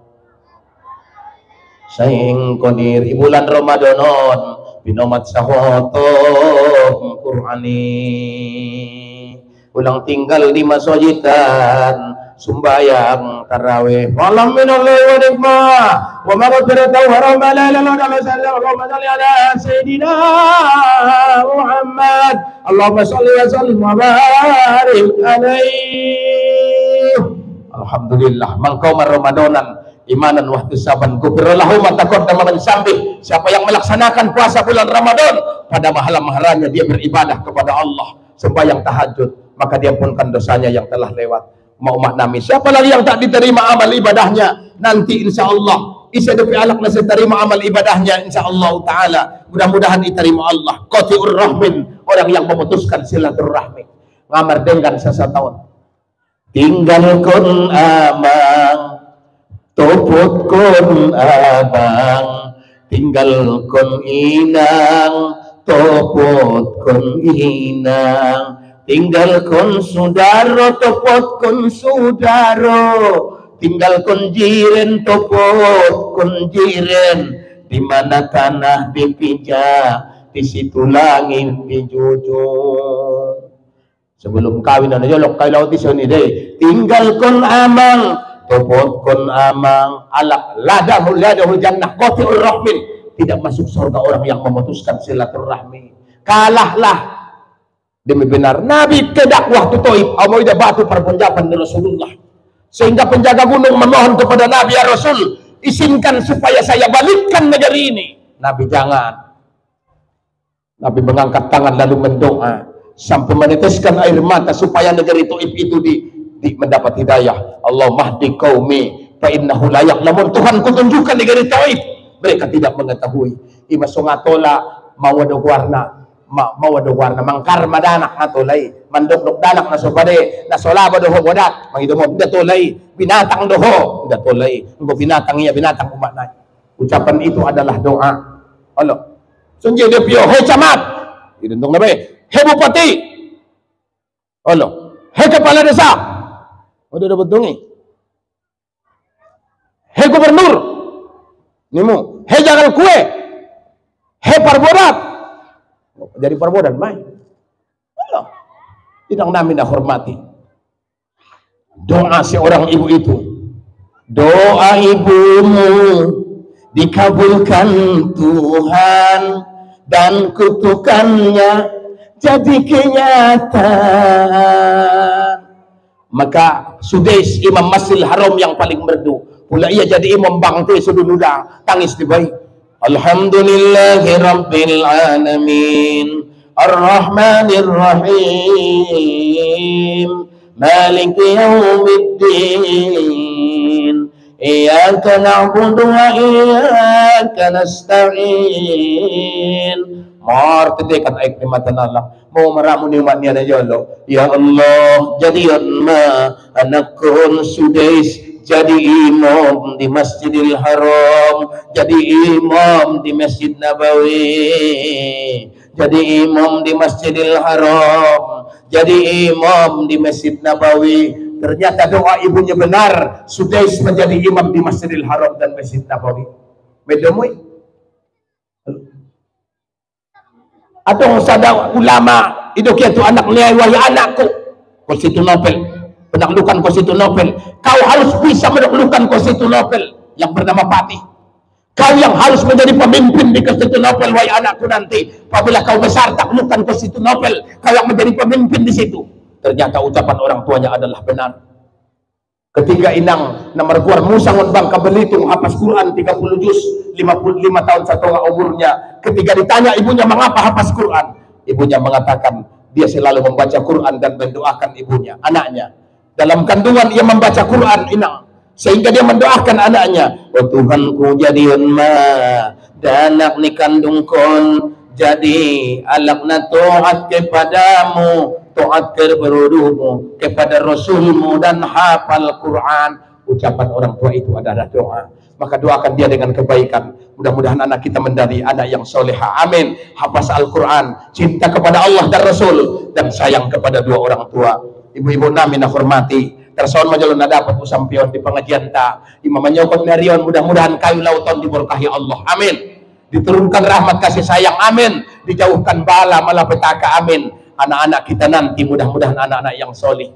Saing qadir bulan Ramadanon binomat sahotom Qur'ani. Ulang tinggal di masjidan sumbayang tarawih. Malam minal laili wa nikmah wa maghfiratan wa rahmatan Allahumma shalli ala sayyidina Muhammad. Allahumma shalli wa sallim wa barik alaihi. Alhamdulillah, mangkauma Ramadanan imanan wa ihtisaban ghufirallahu ma taqaddama min dzambi. Siapa yang melaksanakan puasa bulan Ramadan pada malam-mahalnya dia beribadah kepada Allah, sembahyang tahajud, maka diampunkan dosanya yang telah lewat. Mau maknami siapa lagi yang tak diterima amal ibadahnya nanti insya Allah isa depi alak na diterima amal ibadahnya insya Allah taala, mudah-mudahan diterima Allah. Qati'ur rahmin, orang yang memutuskan silaturahmi, ngamar dengan sesatawon. Tinggalkan amang, topotkan abang, tinggalkan inang, topotkan inang. Tinggalkan sudaro, topotkan sudaro, tinggalkan jiren, topotkan jiren. Di mana tanah dipijak, di situ langit dijujur. Sebelum kawin na yolok kay laut isoni deh. Tinggalkan amang, topotkan amang, alak ladahul jannah qati'ur rahmin. Tidak masuk surga orang yang memutuskan silaturahmi. Kalahlah. Demi benar Nabi ke dakwah tu Taif, amoy da batu perpunjapan dari Rasulullah, sehingga penjaga gunung memohon kepada Nabi, ya Rasul, izinkan supaya saya balikkan negeri ini. Nabi jangan. Nabi mengangkat tangan lalu mendoa sampai meneteskan air mata supaya negeri Taif itu mendapat hidayah. Allah mahdi qaumi fa innahu la ya'lamun. Tuhan ku tunjukkan negeri tauhid, mereka tidak mengetahui. Ima sungatola mawado warna mangkar madanak na tulay, mandok danak na supade na solaba doho bodak mangidomo da tulay, binatang doho da tulay, ngo binatang iya binatang umatnay. Ucapan itu adalah doa. Allah sunje de pio he camat idundong na be he bupati, Allah he kepala desa udah dapat dongi, he gubernur nimu he jagal kue, he parbodat jadi perbodan main. Allah tidak namin hormati. Doa seorang ibu itu, doa ibumu dikabulkan Tuhan dan kutukannya jadi kenyataan. Maka Sudais Imam Masjidil Haram yang paling merdu pula ia jadi imam bangte sedunuda tangis di bayi. Alhamdulillahi Rabbil Alamin Ar-Rahmanir Rahim Maliki Yawmiddin Iyyaka na'budu wa iyyaka nasta'in. Martidekan ay klimatan Allah mau meramu nikmat niya na yolo. Ya Allah jadian ma anak kon Sudais jadi imam di Masjidil Haram, jadi imam di Masjid Nabawi, jadi imam di Masjidil Haram, jadi imam di Masjid Nabawi. Ternyata doa ibunya benar, Sudais menjadi imam di Masjidil Haram dan Masjid Nabawi. Medomui atau sada ulama itu kiatu anak liai wahai anakku Konstitunopel penaklukan Konstitunopel, kau harus bisa menaklukkan Konstitunopel yang bernama Patih. Kau yang harus menjadi pemimpin di Konstitunopel, wahai anakku nanti. Apabila kau besar taklukkan Konstitunopel, kau yang menjadi pemimpin di situ. Ternyata ucapan orang tuanya adalah benar. Ketika inang nomor keluar musangon bangka belitung hafaz Quran 30 juz 55 tahun setengah umurnya. Ketika ditanya ibunya mengapa hafaz Quran, ibunya mengatakan dia selalu membaca Quran dan mendoakan ibunya, anaknya. Dalam kandungan ia membaca Quran inang sehingga dia mendoakan anaknya, oh Tuhanku jadiun ma danak ni kandung kon jadi alakna taat kepadamu, taat kepada kepada Rasulmu dan hafal Quran. Ucapan orang tua itu adalah doa. Maka doakan dia dengan kebaikan. Mudah-mudahan anak kita menjadi anak yang soleha. Amin. Hafaz Al-Quran, cinta kepada Allah dan Rasul, dan sayang kepada dua orang tua. Ibu-ibu namin na hormati, tersoon majalon na dapat usampion di pengajian ta. Imam menyokot narion, mudah-mudahan kayu lauton diberkahi Allah. Amin. Diturunkan rahmat kasih sayang. Amin. Dijauhkan bala malapetaka. Amin. Anak-anak kita nanti mudah-mudahan anak-anak yang solih.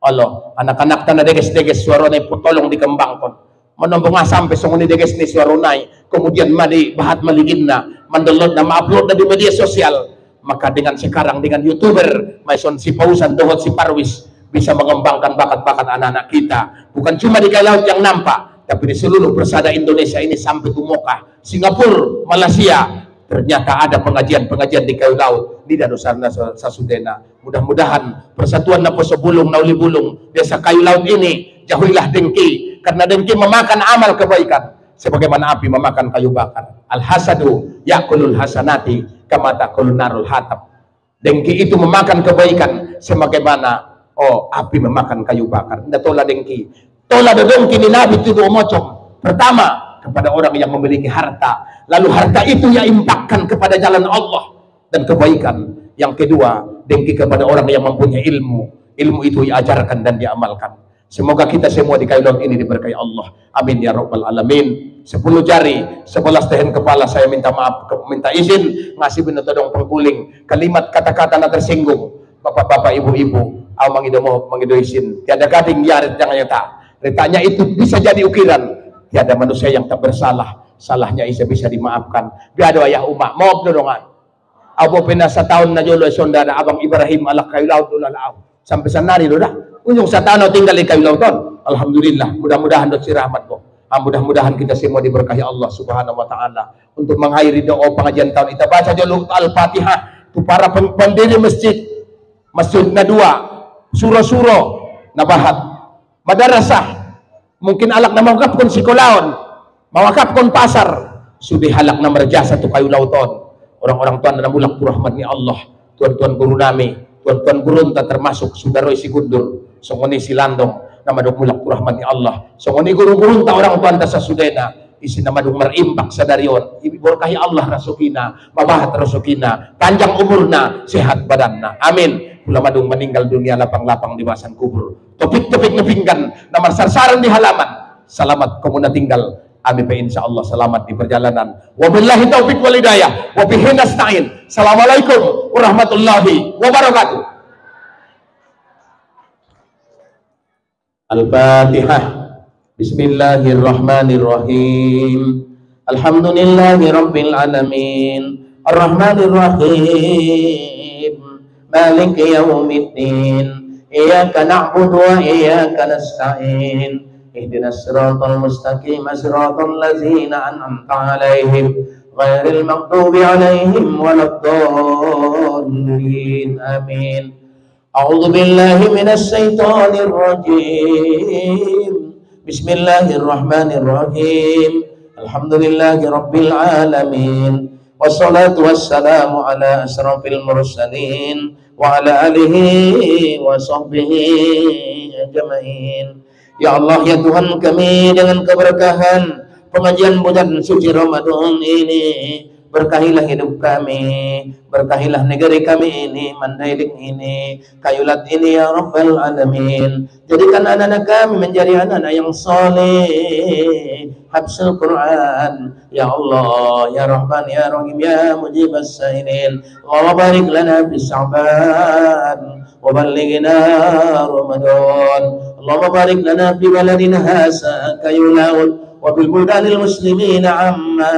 Allah, anak-anak tanah deges-deges suaronay putolong dikembangkan. Menombong sampai sunguni deges ni suaronay. Kemudian madi bahat maligin na, mandownload na, ma-upload na di media sosial. Maka dengan sekarang dengan YouTuber, Maison si Pausan, Dohot si Parwis, bisa mengembangkan bakat-bakat anak-anak kita. Bukan cuma di Kayu Laut yang nampak, tapi di seluruh persada Indonesia ini sampai ke Moka, Singapura, Malaysia. Ternyata ada pengajian-pengajian di Kayu Laut, di Danusarna Sasudena. Mudah-mudahan persatuan Napo Sebulung, Nauli Bulung, desa Kayu Laut ini, jauhilah dengki. Karena dengki memakan amal kebaikan. Sebagaimana api memakan kayu bakar. Al-hasadu yakulul hasanati kama takulun narul hatab. Dengki itu memakan kebaikan sebagaimana api memakan kayu bakar. Nda tola dengki. Tola dengki ni Nabi itu mocong. Pertama, kepada orang yang memiliki harta. Lalu harta itu ia impakkan kepada jalan Allah dan kebaikan. Yang kedua, dengki kepada orang yang mempunyai ilmu. Ilmu itu diajarkan dan diamalkan. Semoga kita semua di Kayu Laut ini diberkahi Allah. Amin ya rabbal alamin. 10 jari, 11 tehen kepala saya minta maaf, minta izin ngasih binatodong pengguling. Kalimat kata-kata na tersinggung. Bapak-bapak, ibu-ibu, mangido izin. Tiada gading yarit jangan nyata. Retanya itu bisa jadi ukiran. Tiada manusia yang tak bersalah. Salahnya bisa dimaafkan. Biado ayah umat. Maaf dorongan. Abo pina sa taon na jolo sondada abang Ibrahim ala Kayu Laut dolalaaw. Sampai sanari do dah. Unjung sa taon tinggal di Kayu Lauton. Alhamdulillah. Mudah-mudahan dot si rahmat ko. Mudah-mudahan kita semua diberkahi Allah Subhanahu wa taala. Untuk mengakhiri doa pengajian tahun kita baca jolo Al-Fatihah tu para pendiri masjid. Masjid Nadua, Suro-suro nabahat madarasah mungkin alak na mawakap kon sikulaon, mawakap kon pasar, sudi halak na marjasa to kayo lauton. Orang-orang tuan na namulak po rahmat ni Allah, tuan-tuan guru nami, tuan-tuan guru ta termasuk sudaroy si Gundur, songoni si Landong na madugmulak po rahmat ni Allah. Songoni guru-guru ta orang tuan ta sa Sudena, isi na madung marimpak sa darion, iborkahi Allah rasukina, mabahat rasukina, panjang umurna, sehat badanna. Amin. Pula madung meninggal dunia lapang-lapang di basan kubur. Topik-topik na pinggan na marsarsaran di halaman. Selamat kamu na tinggal. Amin pa insyaallah selamat di perjalanan. Wabillahi taufiq wal hidayah. Wa bihi nasta'in. Assalamualaikum warahmatullahi wabarakatuh. Al-Fatihah. Bismillahirrahmanirrahim. Alhamdulillahi rabbil alamin. Ar-Rahmanir Rahim. Malik yaumiddin. Iyyaka na'budu wa iyyaka nasta'in. Ihdinas siratal mustaqim, siratal ladzina an'amta 'alaihim ghairil maghdubi 'alaihim waladdallin. Amin. A'udzu billahi minasy syaithanir rajim. Bismillahirrahmanirrahim. Alhamdulillahi rabbil alamin. Wassalatu wassalamu ala asrafil mursalin wa ala alihi wa sahbihi ajma'in. Ya Allah, ya Tuhan kami, dengan keberkahan pengajian bulan suci Ramadan ini, berkahilah hidup kami, berkahilah negeri kami ini, Mandailing ini, Kayulat ini, ya Rabbal Alamin. Jadikan anak-anak kami menjadi anak-anak yang saleh, hafzul Quran. Ya Allah, ya Rahman, ya Rahim, ya Mujibas Sa'ilin. Allahumma barik lana fi Sya'ban wa ballighna Ramadan. Allahumma barik lana fi baladina hadza Kayulat wa bil buldanil muslimin amma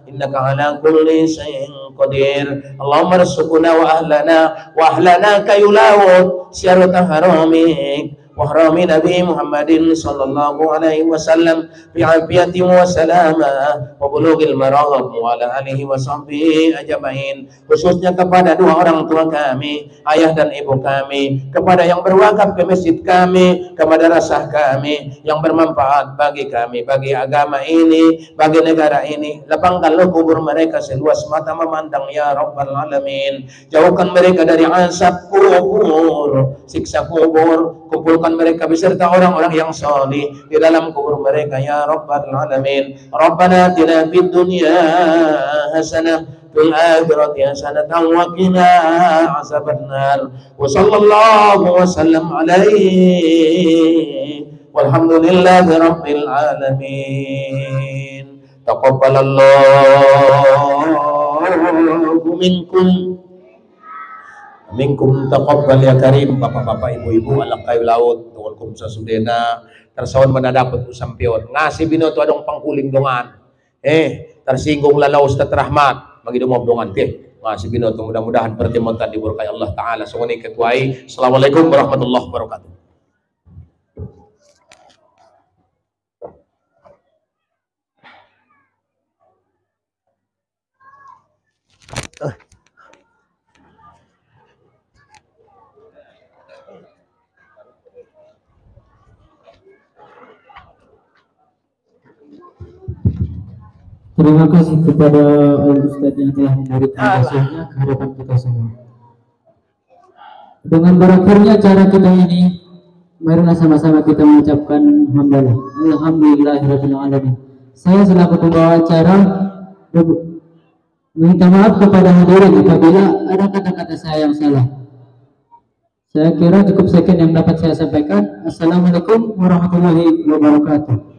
innaka ala kulli syai'in qadir. Allahumma rzuqna wa ahlana Kayulat syarata haramik wa harami Nabi Muhammadin sallallahu alaihi wasallam bi afiyati wa salama wa bulughil marad wa ala alihi wa sahbihi ajmain. Khususnya kepada dua orang tua kami, ayah dan ibu kami, kepada yang berwakaf ke masjid kami, ke madrasah kami, yang bermanfaat bagi kami, bagi agama ini, bagi negara ini. Lapangkanlah kubur mereka seluas mata memandang, ya Rabbal Alamin. Jauhkan mereka dari azab kubur, siksa kubur. Kumpulkan mereka beserta orang-orang yang salih di dalam kubur mereka, ya Rabbal Alamin. Rabbana atina fid dunya hasanah fil akhirati hasanatan wa qina azabannar. Wa sallallahu wa sallam alaihi walhamdulillahi rabbil alamin. Taqabbalallahu minkum taqabbal ya karim. Bapak-bapak, ibu-ibu, alak kayu laut, tuankum sa Sudena, tersawan manadapot usampion, ngasih binoto adong pangkuling dongan, tersinggung lalaus tatrahmat, magidumog dongan ke, ngasih binoto, mudah-mudahan pertemuan diberkahi Allah Ta'ala. Sungguh ketuai. Assalamualaikum warahmatullahi wabarakatuh. Terima kasih kepada Ustaz yang telah memberikan nasihatnya ke hadapan kita semua. Dengan berakhirnya acara kita ini, marilah sama-sama kita mengucapkan hamdalah. Alhamdulillahirabbil alamin. Saya selaku pembawa acara minta maaf kepada hadirin apabila ada kata-kata saya yang salah. Saya kira cukup sekian yang dapat saya sampaikan. Assalamualaikum warahmatullahi wabarakatuh.